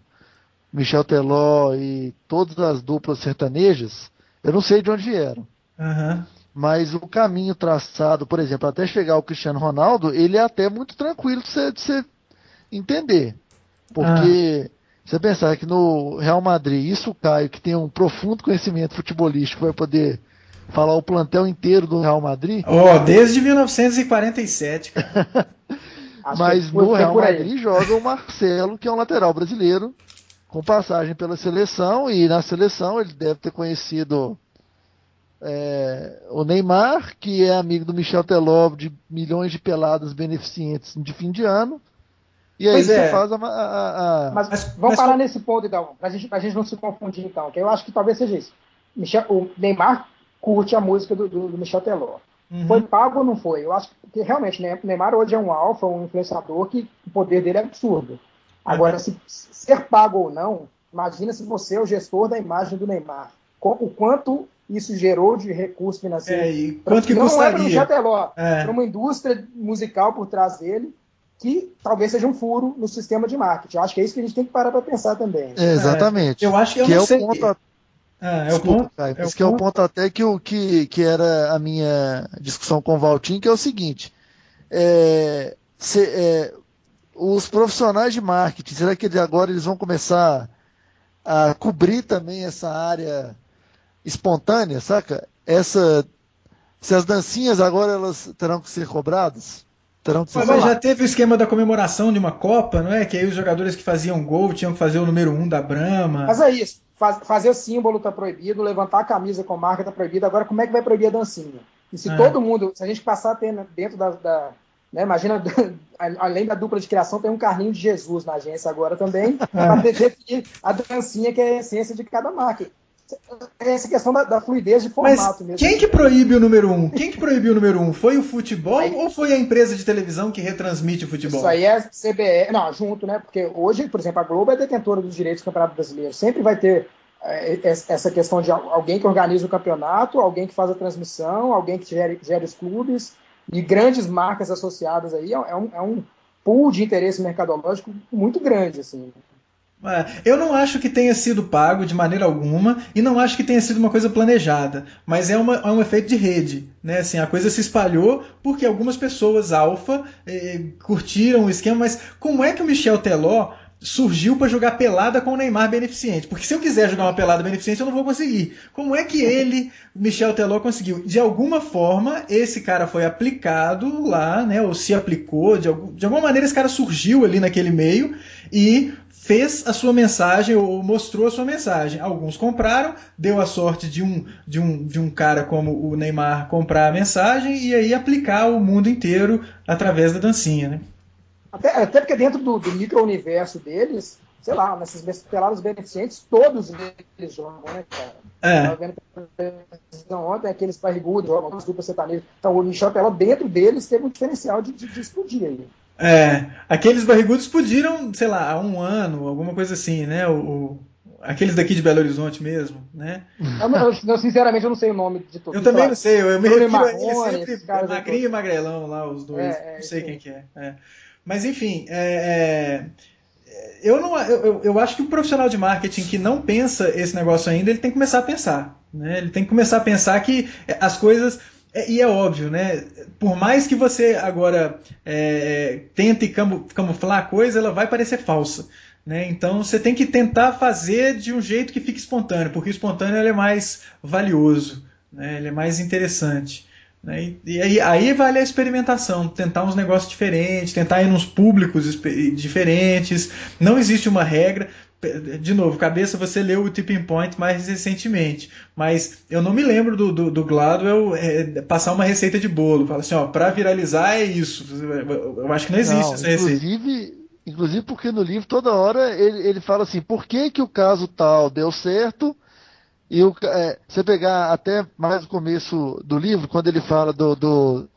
Michel Teló e todas as duplas sertanejas, eu não sei de onde vieram. Mas o caminho traçado, por exemplo, até chegar ao Cristiano Ronaldo, ele é até muito tranquilo de você entender. Porque você pensar que no Real Madrid, isso o Caio, que tem um profundo conhecimento futebolístico, vai poder falar o plantel inteiro do Real Madrid. Desde 1947, cara. Mas no Real Madrid joga o Marcelo, que é um lateral brasileiro, com passagem pela seleção, e na seleção ele deve ter conhecido o Neymar, que é amigo do Michel Teló, de milhões de peladas beneficentes de fim de ano. E aí você faz Mas vamos parar nesse ponto, então, pra gente não se confundir, então, que eu acho que talvez seja isso. O Neymar curte a música do Michel Teló. Foi pago ou não foi? Eu acho que realmente, né, o Neymar hoje é um alfa, um influenciador que o poder dele é absurdo. Agora, se ser pago ou não, imagina se você é o gestor da imagem do Neymar. O quanto isso gerou de recurso financeiro. E quanto que custaria? Não é para o Michel Teló, para uma indústria musical por trás dele, que talvez seja um furo no sistema de marketing. Eu acho que é isso que a gente tem que parar para pensar também. Exatamente. Eu acho que eu não sei. O ponto, desculpa, Caio, mas que é o ponto até que era a minha discussão com o Valtinho, que é o seguinte, os profissionais de marketing, será que agora eles vão começar a cobrir também essa área espontânea, saca? Se as dancinhas agora elas terão que ser cobradas? Mas já teve o esquema da comemoração de uma Copa, não é? Que aí os jogadores que faziam gol tinham que fazer o número 1 da Brahma. Mas é isso. Fazer o símbolo tá proibido, levantar a camisa com marca tá proibido. Agora, como é que vai proibir a dancinha? E se todo mundo, se a gente passar a ter dentro né, imagina, além da dupla de criação, tem um carrinho de Jesus na agência agora também, para definir a dancinha que é a essência de cada marca. Essa questão da fluidez de formato mesmo. Quem que proíbe o número 1? Quem que proibiu o número 1? Foi o futebol ou foi a empresa de televisão que retransmite o futebol? Isso aí é CBE, não, junto, né? Porque hoje, por exemplo, a Globo é detentora dos direitos do Campeonato Brasileiro. Sempre vai ter essa questão de alguém que organiza o campeonato, alguém que faz a transmissão, alguém que gera os clubes e grandes marcas associadas aí. É um pool de interesse mercadológico muito grande, assim. Eu não acho que tenha sido pago de maneira alguma e não acho que tenha sido uma coisa planejada, mas é um efeito de rede, né? Assim, a coisa se espalhou porque algumas pessoas alfa curtiram o esquema, mas como é que o Michel Teló surgiu para jogar pelada com o Neymar beneficente? Porque se eu quiser jogar uma pelada beneficente eu não vou conseguir. Como é que ele, Michel Teló, conseguiu? De alguma forma esse cara foi aplicado lá, né? Ou se aplicou, de alguma maneira esse cara surgiu ali naquele meio e fez a sua mensagem ou mostrou a sua mensagem. Alguns compraram, deu a sorte de um cara como o Neymar comprar a mensagem e aí aplicar o mundo inteiro através da dancinha, né? Até porque dentro do micro-universo deles, sei lá, nesses pelados beneficentes, todos eles jogam, né, cara? Tava vendo ontem, aqueles barrigudos jogam, as duplas sertanejas. Então o Michel Teló, dentro deles, teve um diferencial de explodir aí. Aqueles barrigudos explodiram, sei lá, há um ano, alguma coisa assim, né? Aqueles daqui de Belo Horizonte mesmo, né? Eu sinceramente, eu não sei o nome de todos. Eu também não sei, eu me refiro a eles sempre, Magrinho e Magrelão lá, os dois, não sei quem que é. Mas enfim, eu acho que o profissional de marketing que não pensa esse negócio ainda, ele tem que começar a pensar, né? Ele tem que começar a pensar que as coisas... E é óbvio, né? Por mais que você agora tente camuflar a coisa, ela vai parecer falsa, né? Então você tem que tentar fazer de um jeito que fique espontâneo, porque o espontâneo ele é mais valioso, né? Ele é mais interessante, né? E aí vale a experimentação, tentar uns negócios diferentes, tentar ir nos públicos diferentes. Não existe uma regra. De novo, cabeça, você leu o Tipping Point mais recentemente, mas eu não me lembro do Gladwell passar uma receita de bolo. Fala assim, para viralizar é isso. Eu acho que não existe essa receita. Inclusive porque no livro toda hora ele fala assim, por que o caso tal deu certo? E você pegar até mais o começo do livro, quando ele fala no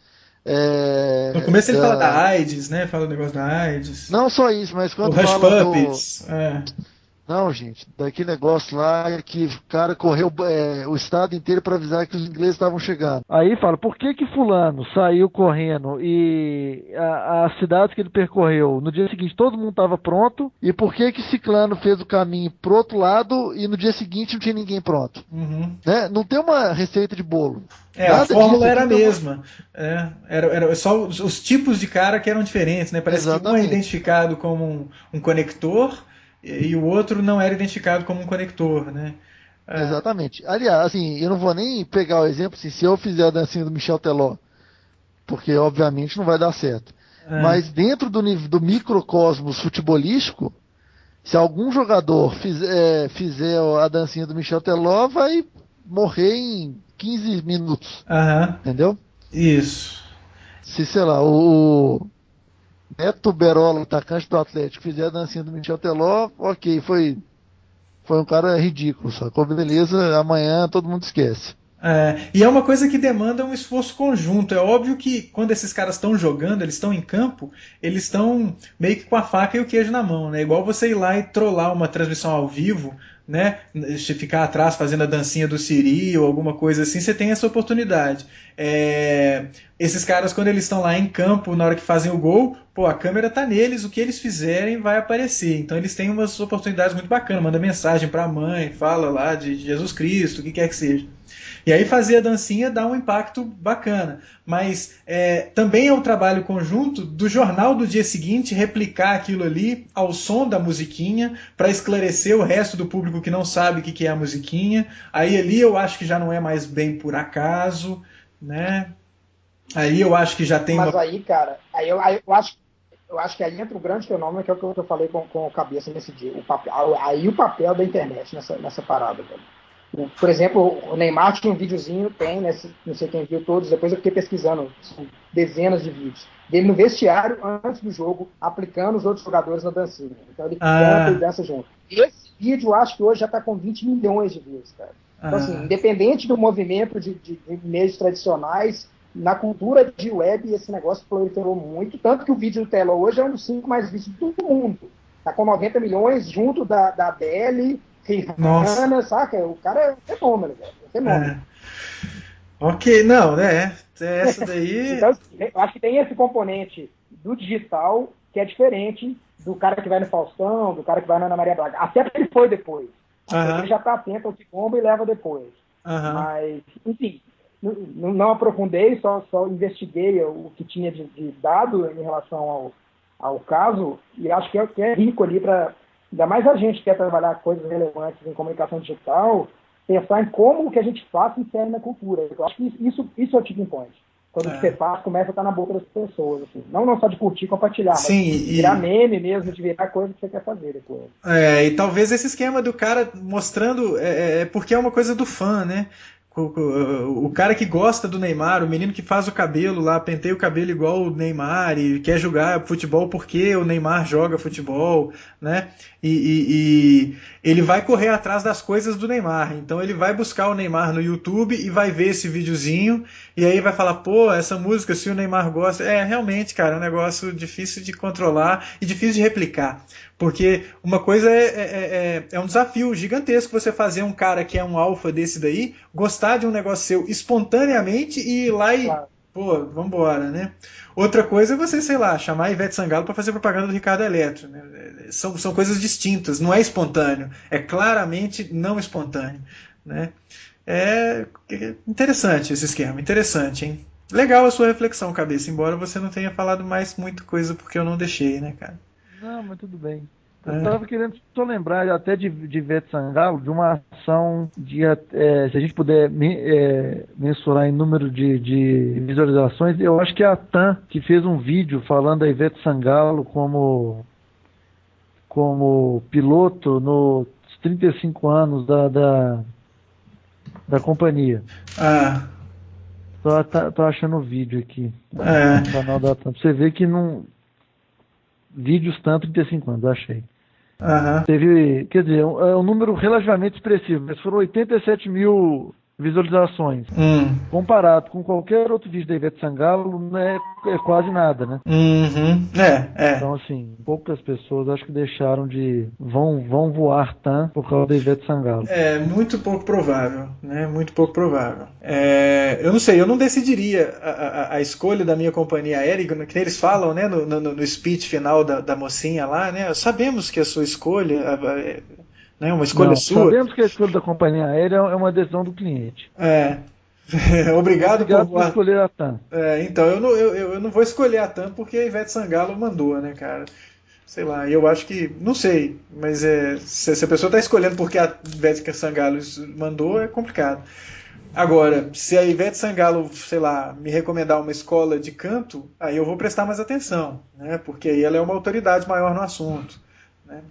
começo ele fala da AIDS, né? Fala do negócio da AIDS. Não só isso, mas quando Hush fala Puppies. Não, gente, daquele negócio lá que o cara correu o estado inteiro para avisar que os ingleses estavam chegando. Aí fala, por que fulano saiu correndo e as cidades que ele percorreu, no dia seguinte todo mundo estava pronto, e por que ciclano fez o caminho pro outro lado e no dia seguinte não tinha ninguém pronto? Uhum. Né? Não tem uma receita de bolo. A fórmula era a mesma. Era só os tipos de cara que eram diferentes, né? Parece que um é identificado como um conector e o outro não era identificado como um conector, né? Exatamente. Aliás, assim, eu não vou nem pegar o exemplo assim, se eu fizer a dancinha do Michel Teló, porque obviamente não vai dar certo. Mas dentro do microcosmos futebolístico, se algum jogador fizer a dancinha do Michel Teló, vai morrer em 15 minutos. Entendeu? Isso. Se, sei lá, o Neto Berola, atacante do Atlético, fizer a dancinha do Michel Teló, ok, foi um cara ridículo, sacou? Beleza, amanhã todo mundo esquece. E é uma coisa que demanda um esforço conjunto. É óbvio que quando esses caras estão jogando, eles estão em campo, eles estão meio que com a faca e o queijo na mão, né? Igual você ir lá e trollar uma transmissão ao vivo, né? Se ficar atrás fazendo a dancinha do Siri ou alguma coisa assim, você tem essa oportunidade. Esses caras, quando eles estão lá em campo, na hora que fazem o gol, pô, a câmera tá neles, o que eles fizerem vai aparecer. Então eles têm umas oportunidades muito bacanas, manda mensagem pra mãe, fala lá de Jesus Cristo, o que quer que seja. E aí fazer a dancinha dá um impacto bacana. Mas também é um trabalho conjunto do jornal do dia seguinte replicar aquilo ali ao som da musiquinha para esclarecer o resto do público que não sabe o que é a musiquinha. Aí ali eu acho que já não é mais bem por acaso, né? Aí eu acho que já tem aí, cara, eu acho que aí entra o grande fenômeno, que é o que eu falei com o Cabeça nesse dia. O papel da internet nessa parada, velho. Por exemplo, o Neymar tinha um videozinho, não sei quem viu todos, depois eu fiquei pesquisando, dezenas de vídeos, dele no vestiário, antes do jogo, aplicando os outros jogadores na dancinha. Então ele canta e dança junto. Esse vídeo, eu acho que hoje já está com 20 milhões de views, cara. Então, assim, independente do movimento de meios tradicionais, na cultura de web, esse negócio proliferou muito, tanto que o vídeo do Telo hoje é um dos 5 mais vistos do mundo. Está com 90 milhões, junto da Adele, Rihanna, saca? O cara é um fenômeno, velho. É um fenômeno. Ok, não, né? Essa daí. Então, eu acho que tem esse componente do digital que é diferente do cara que vai no Faustão, do cara que vai na Ana Maria Braga. Até porque ele foi depois. Ele já está atento ao que bomba e leva depois. Mas, enfim, não aprofundei, só investiguei o que tinha de dado em relação ao caso, e acho que é rico ali para. Ainda mais a gente que quer trabalhar coisas relevantes em comunicação digital, pensar em como o que a gente faz se insere na cultura. Eu acho que isso é o tipping point. Quando o que você faz começa a estar na boca das pessoas. Assim. Não só de curtir e compartilhar, mas virar meme mesmo, de virar coisa que você quer fazer depois. E talvez esse esquema do cara mostrando, porque é uma coisa do fã, né? O cara que gosta do Neymar, o menino que faz o cabelo lá, penteia o cabelo igual o Neymar e quer jogar futebol porque o Neymar joga futebol, né? E ele vai correr atrás das coisas do Neymar. Então ele vai buscar o Neymar no YouTube e vai ver esse videozinho e aí vai falar, pô, essa música, se o Neymar gosta... realmente, cara, é um negócio difícil de controlar e difícil de replicar. Porque uma coisa é um desafio gigantesco você fazer um cara que é um alfa desse daí gostar de um negócio seu espontaneamente e ir lá e, pô, vambora, né? Outra coisa é você, sei lá, chamar a Ivete Sangalo para fazer propaganda do Ricardo Eletro. Né? São coisas distintas, não é espontâneo, é claramente não espontâneo. Né? É interessante esse esquema, interessante, hein? Legal a sua reflexão, Cabeça, embora você não tenha falado mais muita coisa porque eu não deixei, né, cara? Não, mas tudo bem. Eu estava querendo só lembrar até de Ivete Sangalo, de uma ação se a gente puder mensurar em número de visualizações, eu acho que é a TAM que fez um vídeo falando da Ivete Sangalo como piloto nos 35 anos da companhia. Tô achando o vídeo aqui no canal da TAM. Você vê que não... Vídeos tanto 35 anos, eu achei. Teve, quer dizer, é um número relativamente expressivo, mas foram 87 mil visualizações. Comparado com qualquer outro vídeo da Ivete Sangalo, não é quase nada, né? Então, assim, poucas pessoas acho que deixaram de... Vão voar por causa da Ivete Sangalo. É muito pouco provável, né? Muito pouco provável. Eu não sei, eu não decidiria a escolha da minha companhia aérea, que eles falam, né, no speech final da mocinha lá, né? Sabemos que a sua escolha... É uma escolha sua. Sabemos que a escolha da companhia aérea é uma decisão do cliente. Obrigado por escolher a TAM. Então, eu não vou escolher a TAM porque a Ivete Sangalo mandou, né, cara? Sei lá, eu acho que... Não sei, mas se a pessoa está escolhendo porque a Ivete Sangalo mandou, é complicado. Agora, se a Ivete Sangalo, sei lá, me recomendar uma escola de canto, aí eu vou prestar mais atenção, né? Porque aí ela é uma autoridade maior no assunto, né?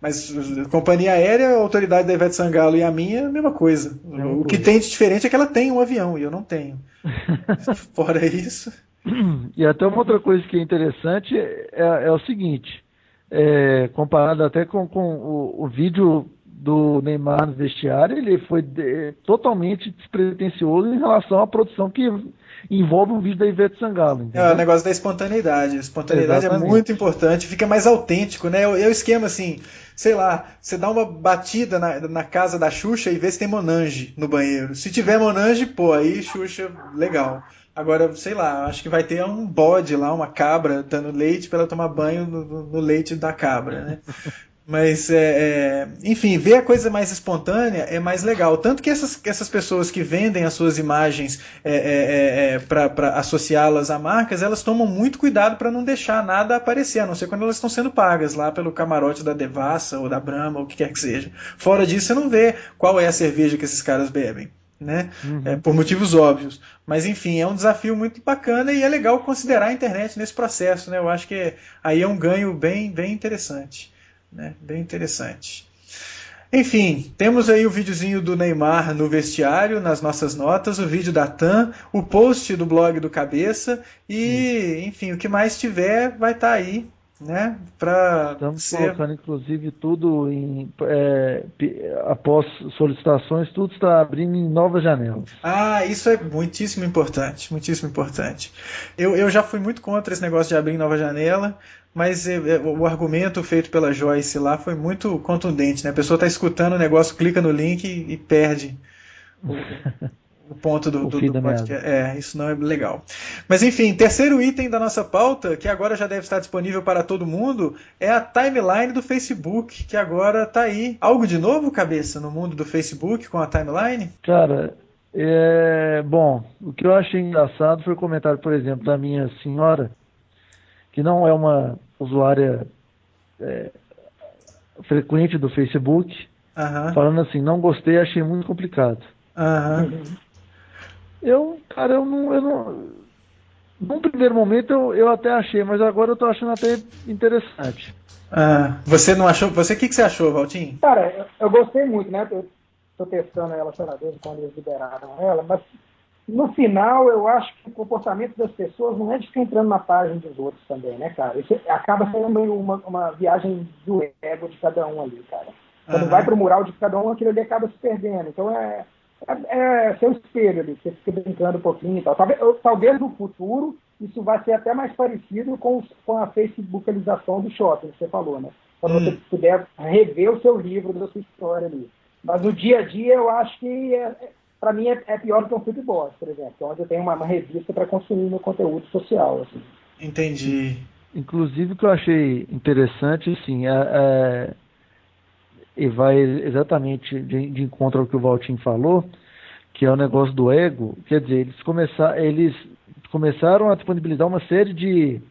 Mas a companhia aérea, a autoridade da Ivete Sangalo e a minha é a mesma coisa. O que tem de diferente é que ela tem um avião e eu não tenho. Fora isso... E até uma outra coisa que é interessante é o seguinte, comparado até com o vídeo do Neymar no vestiário, ele foi totalmente despretensioso em relação à produção que envolve um vídeo da Ivete Sangalo. É o negócio da espontaneidade. A espontaneidade Exatamente. É muito importante, fica mais autêntico, né? É o esquema assim, sei lá, você dá uma batida na casa da Xuxa e vê se tem Monange no banheiro. Se tiver Monange, pô, aí Xuxa, legal. Agora, sei lá, acho que vai ter um bode lá, uma cabra dando leite para ela tomar banho no leite da cabra, né? Mas, enfim, ver a coisa mais espontânea é mais legal. Tanto que essas pessoas que vendem as suas imagens para associá-las a marcas, elas tomam muito cuidado para não deixar nada aparecer, a não ser quando elas estão sendo pagas lá pelo camarote da Devassa ou da Brahma, ou o que quer que seja. Fora disso, você não vê qual é a cerveja que esses caras bebem, né? Por motivos óbvios. Mas, enfim, é um desafio muito bacana e é legal considerar a internet nesse processo, né? Eu acho que aí é um ganho bem, bem interessante. Né? Bem interessante. Enfim, temos aí o videozinho do Neymar no vestiário, nas nossas notas, o vídeo da TAM, o post do blog do Cabeça enfim, o que mais tiver vai estar aí, né? Estamos colocando, inclusive, tudo após solicitações, tudo está abrindo em novas janelas. Isso é muitíssimo importante, muitíssimo importante. Eu já fui muito contra esse negócio de abrir em nova janela, mas o argumento feito pela Joyce lá foi muito contundente, né? A pessoa está escutando o negócio, clica no link e perde o ponto do podcast. Isso não é legal. Mas enfim, terceiro item da nossa pauta, que agora já deve estar disponível para todo mundo, é a timeline do Facebook, que agora está aí. Algo de novo, Cabeça, no mundo do Facebook com a timeline? Cara, bom, o que eu achei engraçado foi o comentário, por exemplo, da minha senhora, que não é uma usuária frequente do Facebook, falando assim, não gostei, achei muito complicado. Eu não, num primeiro momento eu até achei, mas agora eu tô achando até interessante. Você não achou? O que você achou, Valtinho? Cara, eu gostei muito, né? Eu tô testando ela, sei lá, desde quando eles liberaram ela, mas no final, eu acho que o comportamento das pessoas não é de ficar entrando na página dos outros também, né, cara? Isso acaba sendo meio uma viagem do ego de cada um ali, cara. Quando vai pro mural de cada um, aquilo ali acaba se perdendo. Então, é seu espelho ali, você fica brincando um pouquinho e tal. Talvez no futuro, isso vai ser até mais parecido com a facebookalização do shopping, que você falou, né? Quando você puder rever o seu livro da sua história ali. Mas no dia a dia, eu acho que... para mim é pior do que um Flipboard, por exemplo, onde eu tenho uma revista para consumir meu conteúdo social. Assim. Entendi. Inclusive, o que eu achei interessante, assim, e vai exatamente de encontro ao que o Valtinho falou, que é o negócio do ego. Quer dizer, eles começaram a disponibilizar uma série de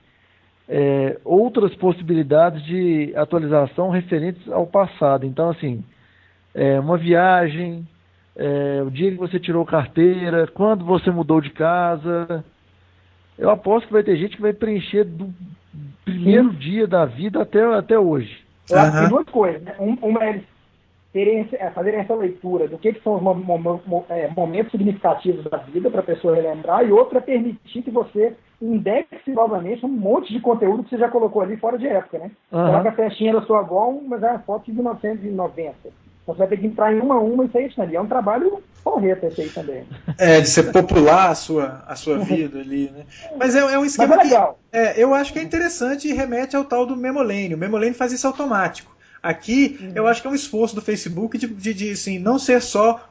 outras possibilidades de atualização referentes ao passado. Então, assim, uma viagem... o dia que você tirou carteira, quando você mudou de casa. Eu aposto que vai ter gente que vai preencher do primeiro dia da vida até hoje. Eu acho que duas coisas, né? Uma é fazerem essa leitura do que são os momentos significativos da vida para a pessoa relembrar, e outra é permitir que você indexe novamente um monte de conteúdo que você já colocou ali fora de época, né? Coloca a festinha da sua avó, mas é uma foto de 1990. Você vai ter que entrar em uma e sair ali. É um trabalho porreta esse aí também. De você popular a sua vida ali, né? Mas é um esquema legal. Eu acho que é interessante e remete ao tal do Memolane. O Memolane faz isso automático. Aqui, eu acho que é um esforço do Facebook de assim, não ser só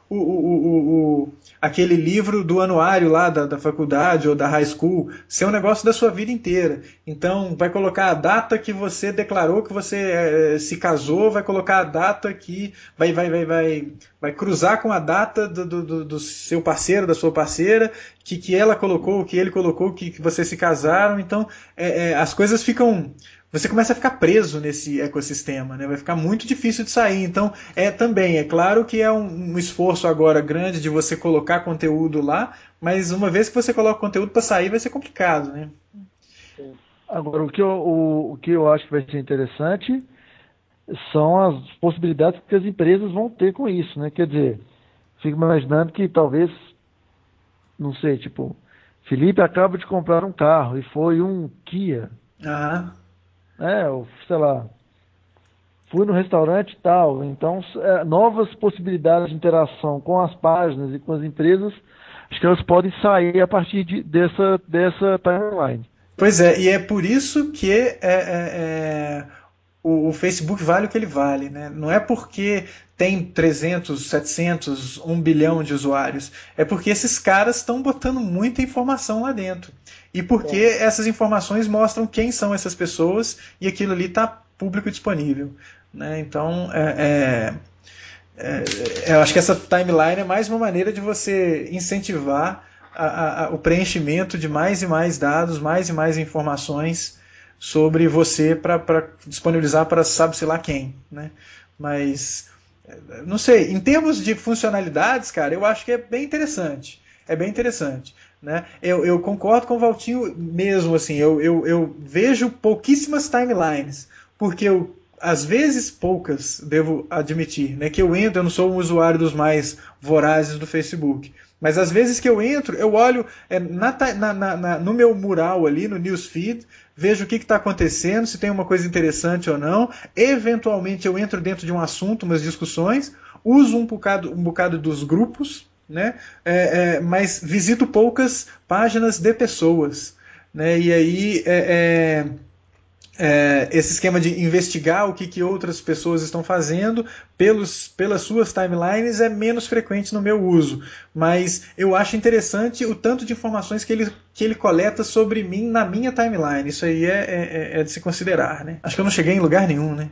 aquele livro do anuário lá da faculdade ou da high school, ser um negócio da sua vida inteira. Então, vai colocar a data que você declarou que você se casou, vai colocar a data que vai cruzar com a data do seu parceiro, da sua parceira, que ela colocou, que ele colocou, que vocês se casaram. Então, as coisas ficam... Você começa a ficar preso nesse ecossistema, né? Vai ficar muito difícil de sair. Então, também, é claro que é um esforço agora grande de você colocar conteúdo lá, mas uma vez que você coloca conteúdo para sair, vai ser complicado, né? Agora, o que eu acho que vai ser interessante são as possibilidades que as empresas vão ter com isso, né? Quer dizer, fico imaginando que talvez, não sei, tipo, Felipe acaba de comprar um carro e foi um Kia. Aham. Ou, sei lá, fui no restaurante e tal. Então, novas possibilidades de interação com as páginas e com as empresas, acho que elas podem sair a partir dessa timeline. Pois é, e é por isso que o Facebook vale o que ele vale, né? Não é porque tem 300, 700, 1 bilhão de usuários. É porque esses caras estão botando muita informação lá dentro. E porque essas informações mostram quem são essas pessoas e aquilo ali está público disponível, né? Então, eu acho que essa timeline é mais uma maneira de você incentivar o preenchimento de mais e mais dados, mais e mais informações sobre você para disponibilizar para sabe-se lá quem, né? Mas, não sei, em termos de funcionalidades, cara, eu acho que é bem interessante. É bem interessante, né? Eu concordo com o Valtinho mesmo, assim, eu vejo pouquíssimas timelines, porque às vezes poucas, devo admitir, né, que eu não sou um usuário dos mais vorazes do Facebook, mas às vezes que eu entro, eu olho no meu mural ali, no newsfeed, vejo o que está acontecendo, se tem uma coisa interessante ou não, eventualmente eu entro dentro de um assunto, umas discussões, uso um bocado dos grupos, né, mas visito poucas páginas de pessoas, né, e aí esse esquema de investigar o que outras pessoas estão fazendo pelas suas timelines é menos frequente no meu uso, mas eu acho interessante o tanto de informações que ele coleta sobre mim na minha timeline. Isso aí é de se considerar, né? Acho que eu não cheguei em lugar nenhum, né?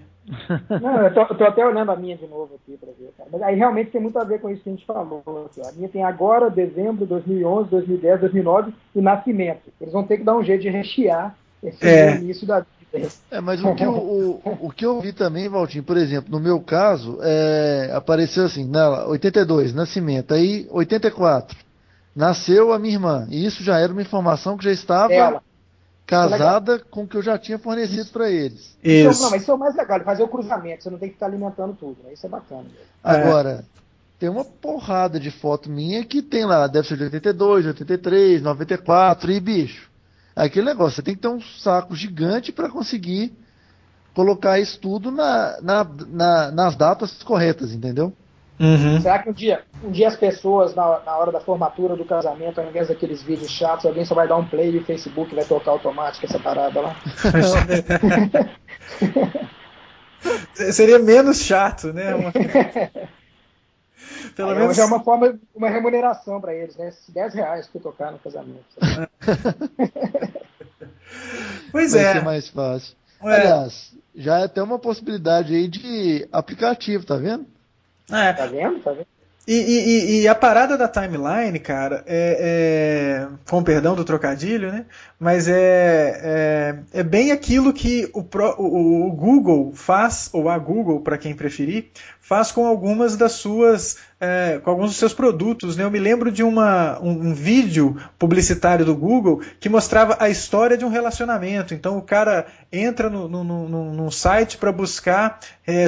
Não, eu tô até olhando a minha de novo aqui para ver, cara. Mas aí realmente tem muito a ver com isso que a gente falou. Aqui, ó. A minha tem agora, dezembro, 2011, 2010, 2009 e nascimento. Eles vão ter que dar um jeito de rechear esse início da vida. Mas o que eu vi também, Valtinho, por exemplo, no meu caso, apareceu assim, 82, nascimento, aí 84, nasceu a minha irmã, e isso já era uma informação que já estava casada com o que eu já tinha fornecido para eles. Isso. Não, mas isso é o mais legal, fazer o cruzamento, você não tem que ficar alimentando tudo, né? Isso é bacana. Agora, tem uma porrada de foto minha que tem lá, deve ser de 82, 83, 94, e bicho, aquele negócio, você tem que ter um saco gigante para conseguir colocar isso tudo nas datas corretas, entendeu? Uhum. Será que um dia as pessoas, na hora da formatura do casamento, ao invés daqueles vídeos chatos, alguém só vai dar um play e o Facebook vai tocar automático essa parada lá? Seria menos chato, né? Pelo menos já é uma forma, uma remuneração para eles, né? R$10 para tocar no casamento. Pois vai ser mais fácil. Aliás, já é até uma possibilidade aí de aplicativo, tá vendo? Tá vendo? E a parada da timeline, cara, com perdão do trocadilho, né? Mas é bem aquilo que o Google faz, ou a Google, para quem preferir, faz com algumas das suas, com alguns dos seus produtos, né? Eu me lembro de um vídeo publicitário do Google que mostrava a história de um relacionamento. Então o cara entra num site para buscar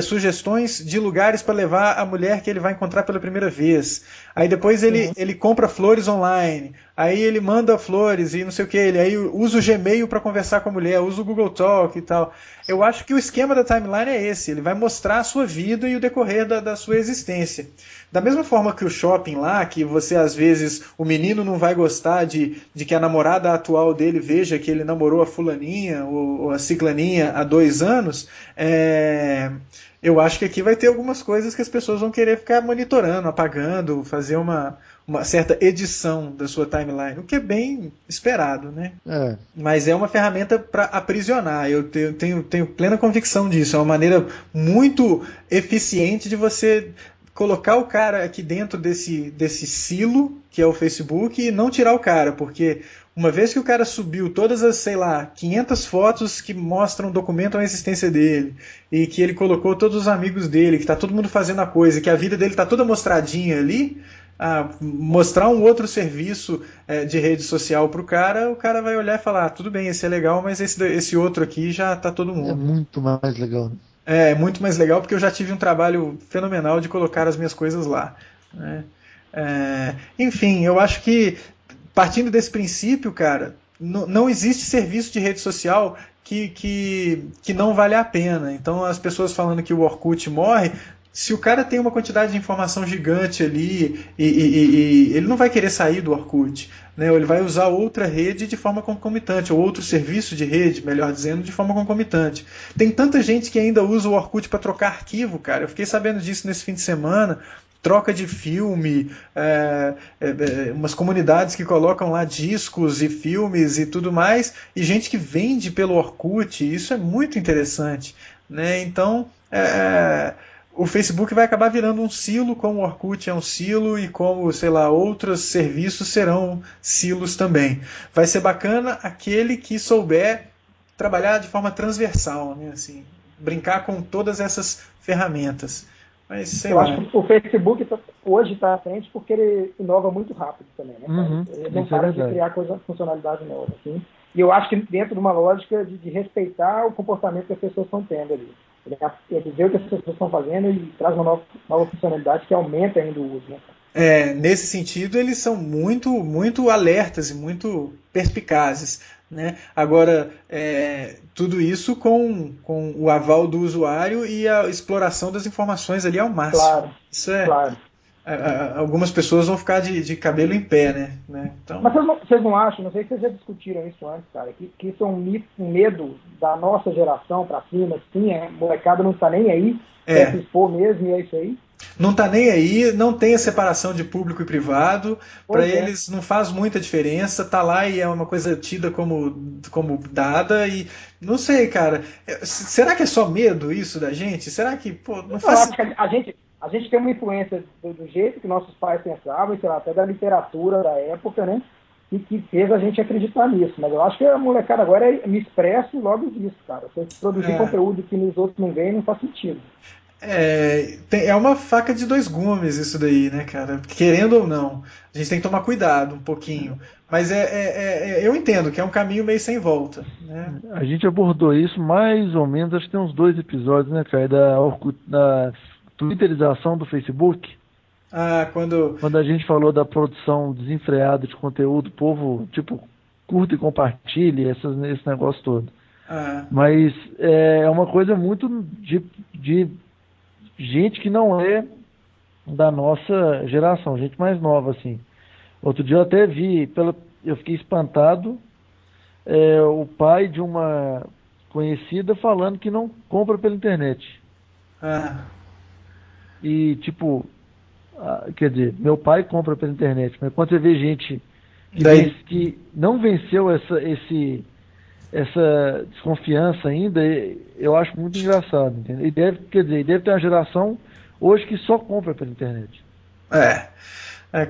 sugestões de lugares para levar a mulher que ele vai encontrar pela primeira vez. Aí depois ele compra flores online. Aí ele manda flores e não sei o que. Ele aí usa o Gmail para conversar com a mulher, usa o Google Talk e tal. Eu acho que o esquema da timeline é esse. Ele vai mostrar a sua vida e o decorrer da sua existência. Da mesma forma que o shopping lá, que você às vezes, o menino não vai gostar de que a namorada atual dele veja que ele namorou a fulaninha ou a ciclaninha há 2 anos, eu acho que aqui vai ter algumas coisas que as pessoas vão querer ficar monitorando, apagando, fazer uma certa edição da sua timeline, o que é bem esperado, né? Mas é uma ferramenta para aprisionar, eu tenho plena convicção disso, é uma maneira muito eficiente de você colocar o cara aqui dentro desse silo, que é o Facebook, e não tirar o cara, porque uma vez que o cara subiu todas as, 500 fotos que mostram, documentam a existência dele, e que ele colocou todos os amigos dele, que está todo mundo fazendo a coisa, que a vida dele está toda mostradinha ali, mostrar um outro serviço de rede social para o cara vai olhar e falar, tudo bem, esse é legal, mas esse outro aqui já está todo mundo. É muito mais legal, né? É muito mais legal porque eu já tive um trabalho fenomenal de colocar as minhas coisas lá, né? Enfim, eu acho que partindo desse princípio, cara, não existe serviço de rede social que não vale a pena. Então as pessoas falando que o Orkut morre, se o cara tem uma quantidade de informação gigante ali e ele não vai querer sair do Orkut, né? Ou ele vai usar outra rede de forma concomitante, ou outro serviço de rede, melhor dizendo, de forma concomitante. Tem tanta gente que ainda usa o Orkut para trocar arquivo, cara. Eu fiquei sabendo disso nesse fim de semana. Troca de filme, umas comunidades que colocam lá discos e filmes e tudo mais, e gente que vende pelo Orkut. Isso é muito interessante, né? Então o Facebook vai acabar virando um silo, como o Orkut é um silo e como, sei lá, outros serviços serão silos também. Vai ser bacana aquele que souber trabalhar de forma transversal, né? Assim, brincar com todas essas ferramentas. Mas, sei lá. Acho que o Facebook hoje está à frente porque ele inova muito rápido também, né? Ele não para de criar funcionalidade nova. Assim. E eu acho que dentro de uma lógica de respeitar o comportamento que as pessoas estão tendo ali. Ele vê o que as pessoas estão fazendo e traz uma nova funcionalidade que aumenta ainda o uso. Né? Nesse sentido, eles são muito, muito alertas e muito perspicazes. Né? Agora, tudo isso com o aval do usuário e a exploração das informações ali ao máximo. Claro, isso claro. Algumas pessoas vão ficar de cabelo em pé, né? Então... Mas vocês não acham, não sei se vocês já discutiram isso antes, cara, que isso é um medo da nossa geração para cima, assim, a molecada não está nem aí, quer se expor mesmo e é isso aí? Não está nem aí, não tem a separação de público e privado, para eles não faz muita diferença, tá lá e é uma coisa tida como dada e não sei, cara, será que é só medo isso da gente? Será que, não faz... Eu acho que a gente tem uma influência do jeito que nossos pais pensavam, sei lá, até da literatura da época, né, e que fez a gente acreditar nisso, mas eu acho que a molecada agora me expressa e logo disso, cara, se produzir conteúdo que nos outros não vem, não faz sentido. É uma faca de dois gumes isso daí, né, cara? Querendo ou não, a gente tem que tomar cuidado um pouquinho. Mas eu entendo que é um caminho meio sem volta, né? A gente abordou isso mais ou menos, acho que tem uns 2 episódios, né, cara, da twitterização do Facebook. Quando a gente falou da produção desenfreada de conteúdo, o povo, tipo, curta e compartilha, esse negócio todo. Mas é uma coisa muito de gente que não é da nossa geração, gente mais nova, assim. Outro dia eu até vi, eu fiquei espantado, o pai de uma conhecida falando que não compra pela internet. E, tipo, quer dizer, meu pai compra pela internet, mas quando você vê gente que não venceu essa desconfiança ainda, eu acho muito engraçado, entendeu? E deve ter uma geração hoje que só compra pela internet.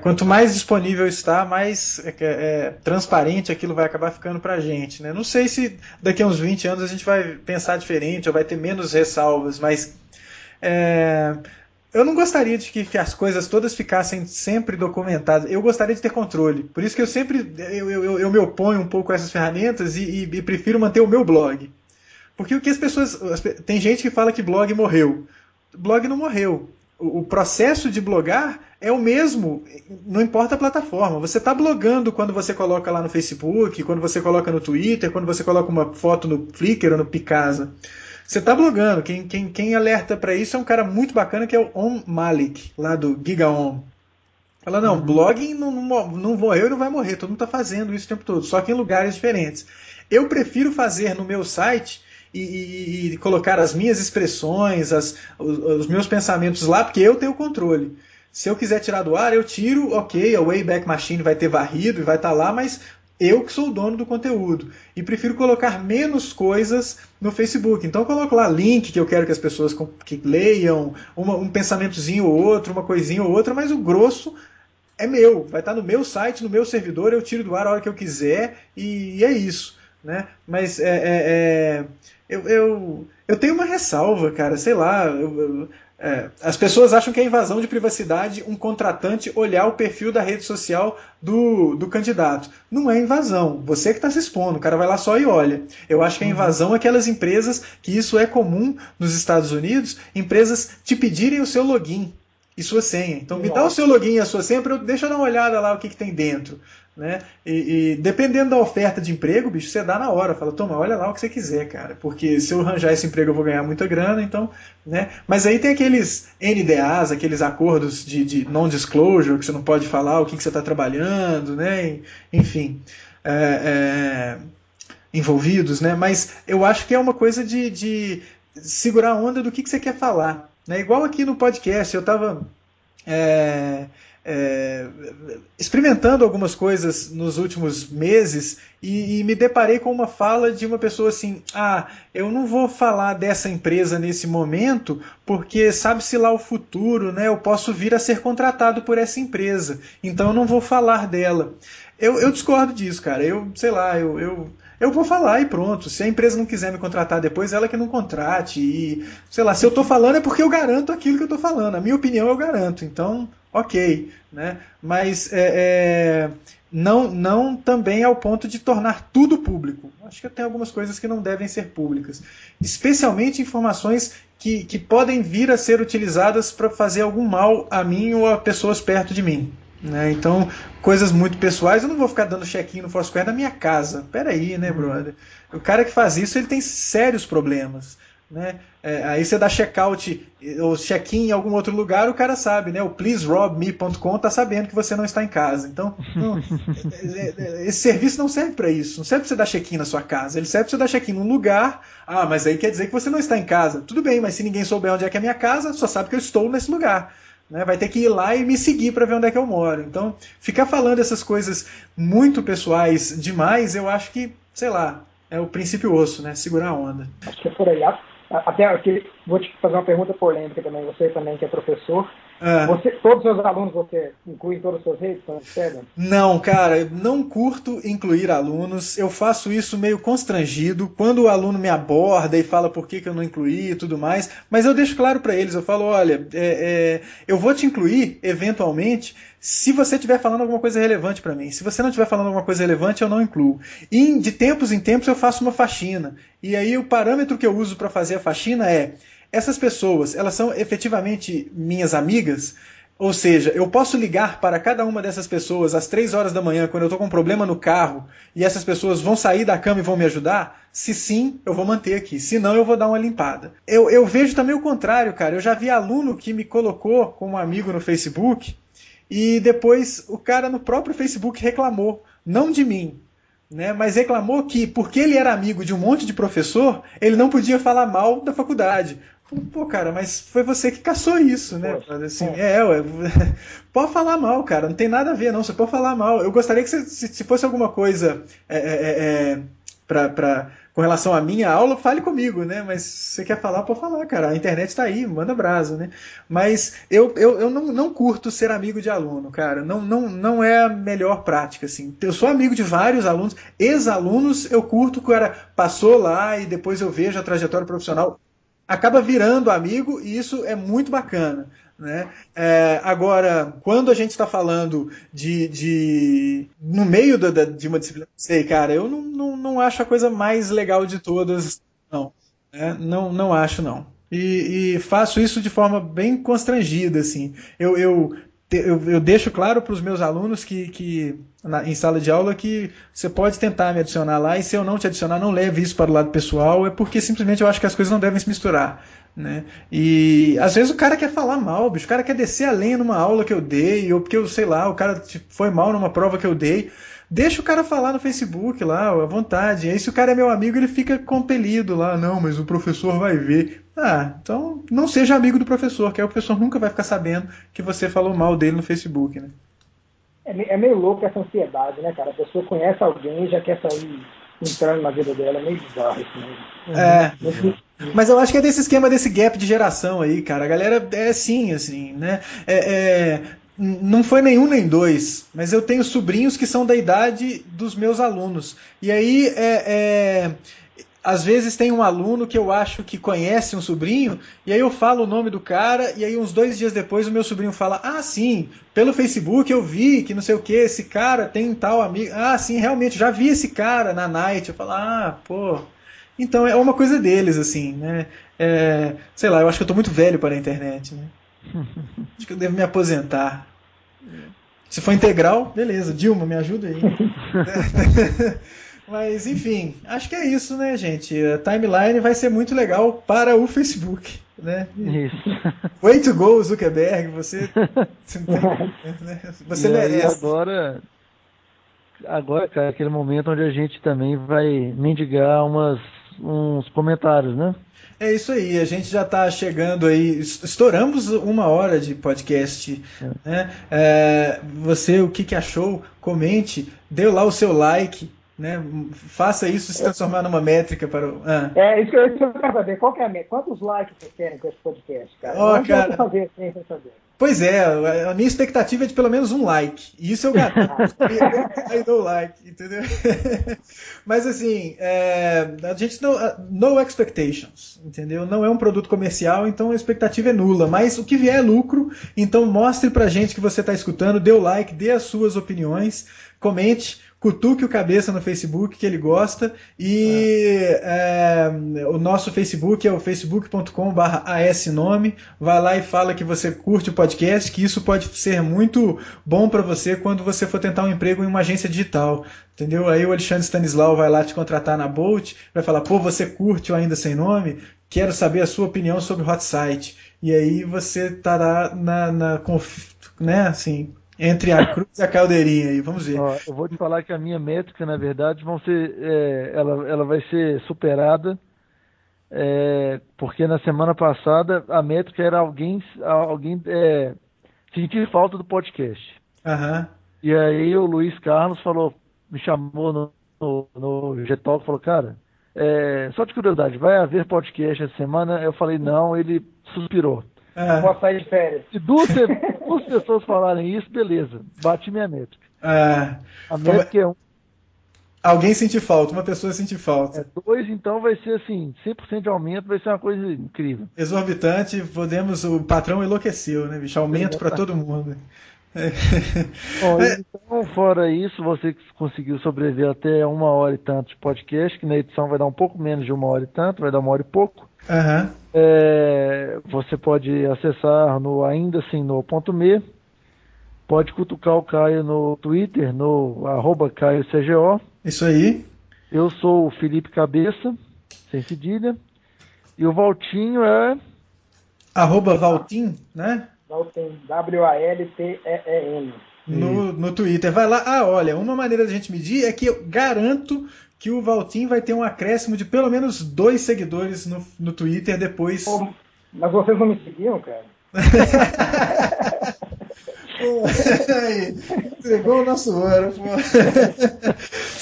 Quanto mais disponível está, mais transparente aquilo vai acabar ficando pra gente, né? Não sei se daqui a uns 20 anos a gente vai pensar diferente ou vai ter menos ressalvas, mas eu não gostaria de que as coisas todas ficassem sempre documentadas. Eu gostaria de ter controle. Por isso que eu sempre eu me oponho um pouco a essas ferramentas e prefiro manter o meu blog. Porque o que as pessoas... Tem gente que fala que blog morreu. Blog não morreu. O processo de blogar é o mesmo, não importa a plataforma. Você está blogando quando você coloca lá no Facebook, quando você coloca no Twitter, quando você coloca uma foto no Flickr ou no Picasa. Você está blogando. Quem alerta para isso é um cara muito bacana que é o Om Malik, lá do GigaOM. Fala, não, blogging não morreu e não vai morrer. Todo mundo está fazendo isso o tempo todo, só que em lugares diferentes. Eu prefiro fazer no meu site e colocar as minhas expressões, os meus pensamentos lá, porque eu tenho controle. Se eu quiser tirar do ar, eu tiro, ok, a Wayback Machine vai ter varrido e vai estar lá, mas eu que sou o dono do conteúdo. E prefiro colocar menos coisas no Facebook. Então eu coloco lá link que eu quero que as pessoas que leiam, um pensamentozinho ou outro, uma coisinha ou outra, mas o grosso é meu. Vai estar no meu site, no meu servidor, eu tiro do ar a hora que eu quiser e é isso. Né? Mas eu tenho uma ressalva, cara, sei lá. As pessoas acham que é invasão de privacidade um contratante olhar o perfil da rede social do candidato. Não é invasão, você que está se expondo, o cara vai lá só e olha. Eu acho que é invasão aquelas empresas, que isso é comum nos Estados Unidos, empresas te pedirem o seu login e sua senha. Então me dá o seu login e a sua senha, deixa eu dar uma olhada lá o que tem dentro. né? E dependendo da oferta de emprego, bicho, você dá na hora, fala, toma, olha lá o que você quiser, cara, porque se eu arranjar esse emprego eu vou ganhar muita grana, então, né? Mas aí tem aqueles NDAs, aqueles acordos de non-disclosure, que você não pode falar o que você está trabalhando, né? Enfim, envolvidos, né? Mas eu acho que é uma coisa de segurar a onda do que você quer falar, né? Igual aqui no podcast, eu estava experimentando algumas coisas nos últimos meses e me deparei com uma fala de uma pessoa assim, eu não vou falar dessa empresa nesse momento porque sabe-se lá o futuro, né? Eu posso vir a ser contratado por essa empresa, então eu não vou falar dela. Eu discordo disso, cara. Eu vou falar e pronto. Se a empresa não quiser me contratar depois, ela que não contrate. E, sei lá, se eu estou falando é porque eu garanto aquilo que eu estou falando. A minha opinião eu garanto. Então, ok. Né? Mas não também ao ponto de tornar tudo público. Acho que tem algumas coisas que não devem ser públicas. Especialmente informações que podem vir a ser utilizadas para fazer algum mal a mim ou a pessoas perto de mim. Né? Então, coisas muito pessoais, eu não vou ficar dando check-in no Foursquare na minha casa. Peraí, né, brother? O cara que faz isso, ele tem sérios problemas. Né? Aí você dá check-out ou check-in em algum outro lugar, o cara sabe, né? O pleaserobme.com tá sabendo que você não está em casa. Então, esse serviço não serve para isso. Não serve para você dar check-in na sua casa. Ele serve para você dar check-in num lugar. Mas aí quer dizer que você não está em casa. Tudo bem, mas se ninguém souber onde é que é a minha casa, só sabe que eu estou nesse lugar. Né, vai ter que ir lá e me seguir para ver onde é que eu moro. Então, ficar falando essas coisas muito pessoais demais, eu acho que, sei lá, é o princípio osso, né? Segurar a onda. Acho que é por aí. Até aqui, vou te fazer uma pergunta polêmica também. Você também que é professor. Todos os seus alunos você inclui em todas as suas redes? Não, cara, eu não curto incluir alunos. Eu faço isso meio constrangido. Quando o aluno me aborda e fala por que eu não incluí e tudo mais, mas eu deixo claro para eles, eu falo, olha, eu vou te incluir eventualmente se você estiver falando alguma coisa relevante para mim. Se você não estiver falando alguma coisa relevante, eu não incluo. E de tempos em tempos eu faço uma faxina. E aí o parâmetro que eu uso para fazer a faxina essas pessoas, elas são efetivamente minhas amigas? Ou seja, eu posso ligar para cada uma dessas pessoas às 3 horas da manhã, quando eu estou com um problema no carro, e essas pessoas vão sair da cama e vão me ajudar? Se sim, eu vou manter aqui. Se não, eu vou dar uma limpada. Eu vejo também o contrário, cara. Eu já vi aluno que me colocou como amigo no Facebook, e depois o cara no próprio Facebook reclamou, não de mim, né, mas reclamou que, porque ele era amigo de um monte de professor, ele não podia falar mal da faculdade. Pô, cara, mas foi você que caçou isso, né? Assim, pode falar mal, cara, não tem nada a ver, não. Você pode falar mal. Eu gostaria que se fosse alguma coisa com relação à minha aula, fale comigo, né? Mas se você quer falar, pode falar, cara. A internet está aí, manda brasa, né? Mas eu não curto ser amigo de aluno, cara. Não é a melhor prática, assim. Eu sou amigo de vários alunos, ex-alunos, eu curto, o cara passou lá e depois eu vejo a trajetória profissional. Acaba virando amigo e isso é muito bacana. Né? Agora, quando a gente está falando no meio de uma disciplina, sei, cara, eu não acho a coisa mais legal de todas, não. Né? Não acho, não. E faço isso de forma bem constrangida, assim. Eu deixo claro para os meus alunos em sala de aula que você pode tentar me adicionar lá, e se eu não te adicionar, não leve isso para o lado pessoal, é porque simplesmente eu acho que as coisas não devem se misturar. Né? E às vezes o cara quer falar mal, bicho, o cara quer descer a lenha numa aula que eu dei, ou porque eu sei lá, o cara foi mal numa prova que eu dei. Deixa o cara falar no Facebook lá, à vontade. E aí, se o cara é meu amigo, ele fica compelido lá. Não, mas o professor vai ver. Então não seja amigo do professor, que aí o professor nunca vai ficar sabendo que você falou mal dele no Facebook, né? É meio louco essa ansiedade, né, cara? A pessoa conhece alguém e já quer sair entrando na vida dela. É meio bizarro isso mesmo. Mas eu acho que é desse esquema, desse gap de geração aí, cara. A galera é assim, né? Não foi nenhum nem dois, mas eu tenho sobrinhos que são da idade dos meus alunos. E aí, às vezes tem um aluno que eu acho que conhece um sobrinho, e aí eu falo o nome do cara, e aí uns 2 dias depois o meu sobrinho fala, sim, pelo Facebook eu vi que não sei o que, esse cara tem tal amigo, sim, realmente, já vi esse cara na night. Eu falo, pô... Então é uma coisa deles, assim, né? Sei lá, eu acho que eu tô muito velho para a internet, né? Acho que eu devo me aposentar. Se for integral, beleza. Dilma, me ajuda aí. Mas, enfim, acho que é isso, né, gente? A timeline vai ser muito legal para o Facebook, né? Isso. Way to go, Zuckerberg, você merece. Agora, cara, aquele momento onde a gente também vai mendigar uns comentários, né? É isso aí, a gente já está chegando aí, estouramos 1 hora de podcast, né? Você, o que achou? Comente, dê lá o seu like, né? Faça isso se transformar numa métrica para o... Isso que eu quero saber, qual que é a métrica? Quantos likes vocês querem com esse podcast, cara? Não cara... fazer sem saber. Pois é, a minha expectativa é de pelo menos um like. E isso eu garanto. I don't like, entendeu? Mas assim, a gente no expectations, entendeu? Não é um produto comercial, então a expectativa é nula. Mas o que vier é lucro, então mostre pra gente que você está escutando, dê o like, dê as suas opiniões, comente, cutuque o Cabeça no Facebook, que ele gosta, e o nosso Facebook é o facebook.com/asnome. Vai lá e fala que você curte o podcast, que isso pode ser muito bom para você quando você for tentar um emprego em uma agência digital, entendeu? Aí o Alexandre Stanislau vai lá te contratar na Bolt, vai falar, pô, você curte o Ainda Sem Nome? Quero saber a sua opinião sobre o Hot Site. E aí você estará né, assim... entre a cruz e a caldeirinha aí, vamos ver. Eu vou te falar que a minha métrica, na verdade, ela vai ser superada, porque na semana passada a métrica era alguém sentir falta do podcast. Uhum. E aí o Luiz Carlos me chamou no G-Talk e falou, cara, só de curiosidade, vai haver podcast essa semana? Eu falei, não, ele suspirou. Posso sair de férias. Se duas pessoas falarem isso, beleza, bati minha métrica. A métrica é 1. Alguém sentir falta, uma pessoa sentir falta. 2, então vai ser assim, 100% de aumento, vai ser uma coisa incrível. Exorbitante, o patrão enlouqueceu, né, bicho? Aumento para todo mundo. Bom, então, fora isso, você conseguiu sobreviver até 1 hora e tanto de podcast, que na edição vai dar um pouco menos de 1 hora e tanto, vai dar 1 hora e pouco. Uhum. Você pode acessar no aindasemno.me, pode cutucar o Caio no Twitter, no @CaioCGO. Isso aí. Eu sou o Felipe Cabeça, sem cedilha, e o Valtinho é... @Valtin, né? Valtin, WALTEN. No Twitter. Vai lá. Olha, uma maneira da gente medir é que eu garanto que o Valtin vai ter um acréscimo de pelo menos 2 seguidores no Twitter depois. Pô, mas vocês não me seguiam, cara? Aí, entregou o nosso ouro.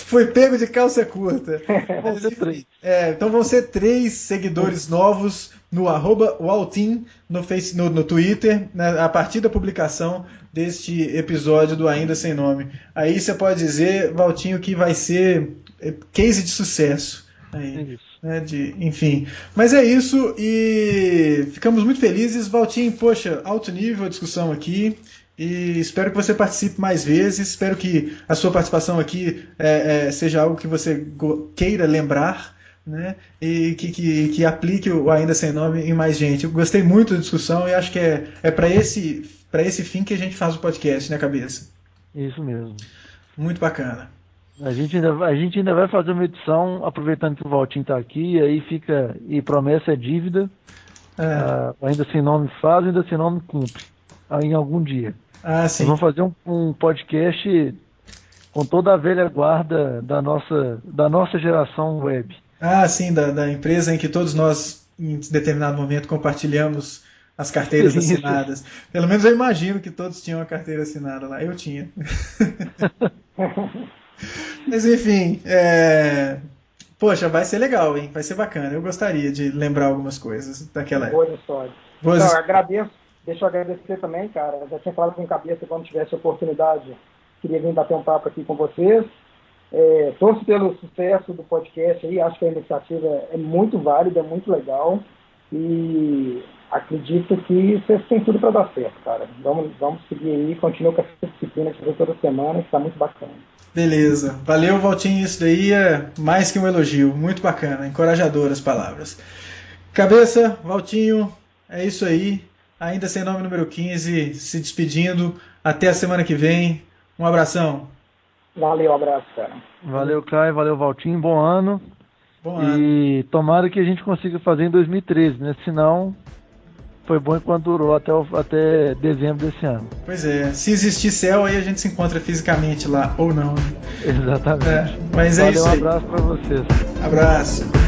Foi pego de calça curta. Vão ser 3. Então vão ser 3 seguidores novos no @Waltin no Twitter, né, a partir da publicação deste episódio do Ainda Sem Nome. Aí você pode dizer, Valtinho, que vai ser case de sucesso. Aí, né, enfim. Mas é isso e ficamos muito felizes. Valtinho, poxa, alto nível a discussão aqui. E espero que você participe mais vezes. Espero que a sua participação aqui seja algo que você queira lembrar, né? E que aplique o Ainda Sem Nome em mais gente. Eu gostei muito da discussão e acho que é para esse fim que a gente faz o podcast, né, Cabeça? Isso mesmo. Muito bacana. A gente ainda vai fazer uma edição, aproveitando que o Valtinho está aqui, aí fica, e promessa é dívida. Ainda Sem Nome faz, Ainda Sem Nome cumpre. Em algum dia. Sim. Nós vamos fazer um podcast com toda a velha guarda da nossa geração web. Sim, da empresa em que todos nós, em determinado momento, compartilhamos as carteiras assinadas. Pelo menos eu imagino que todos tinham a carteira assinada lá. Eu tinha. Mas enfim, poxa, vai ser legal, hein? Vai ser bacana. Eu gostaria de lembrar algumas coisas daquela época. Boa história. Agradeço. Deixa eu agradecer também, cara. Eu já tinha falado com a Cabeça quando tivesse oportunidade. Queria vir bater um papo aqui com vocês. Torço pelo sucesso do podcast aí. Acho que a iniciativa é muito válida, é muito legal. E acredito que vocês têm tudo para dar certo, cara. Vamos seguir aí. Continua com essa disciplina que toda semana, que está muito bacana. Beleza. Valeu, Valtinho. Isso daí é mais que um elogio. Muito bacana. Encorajadoras palavras. Cabeça, Valtinho, é isso aí. ainda sem nome número 15, se despedindo. Até a semana que vem. Um abração. Valeu, abraço, cara. Valeu, Caio, valeu, Valtinho, bom ano. Bom ano. E tomara que a gente consiga fazer em 2013, né? Senão, foi bom enquanto durou até dezembro desse ano. Pois é, se existir céu, aí a gente se encontra fisicamente lá, ou não. Exatamente. Mas é valeu, isso aí. Um abraço para vocês. Abraço.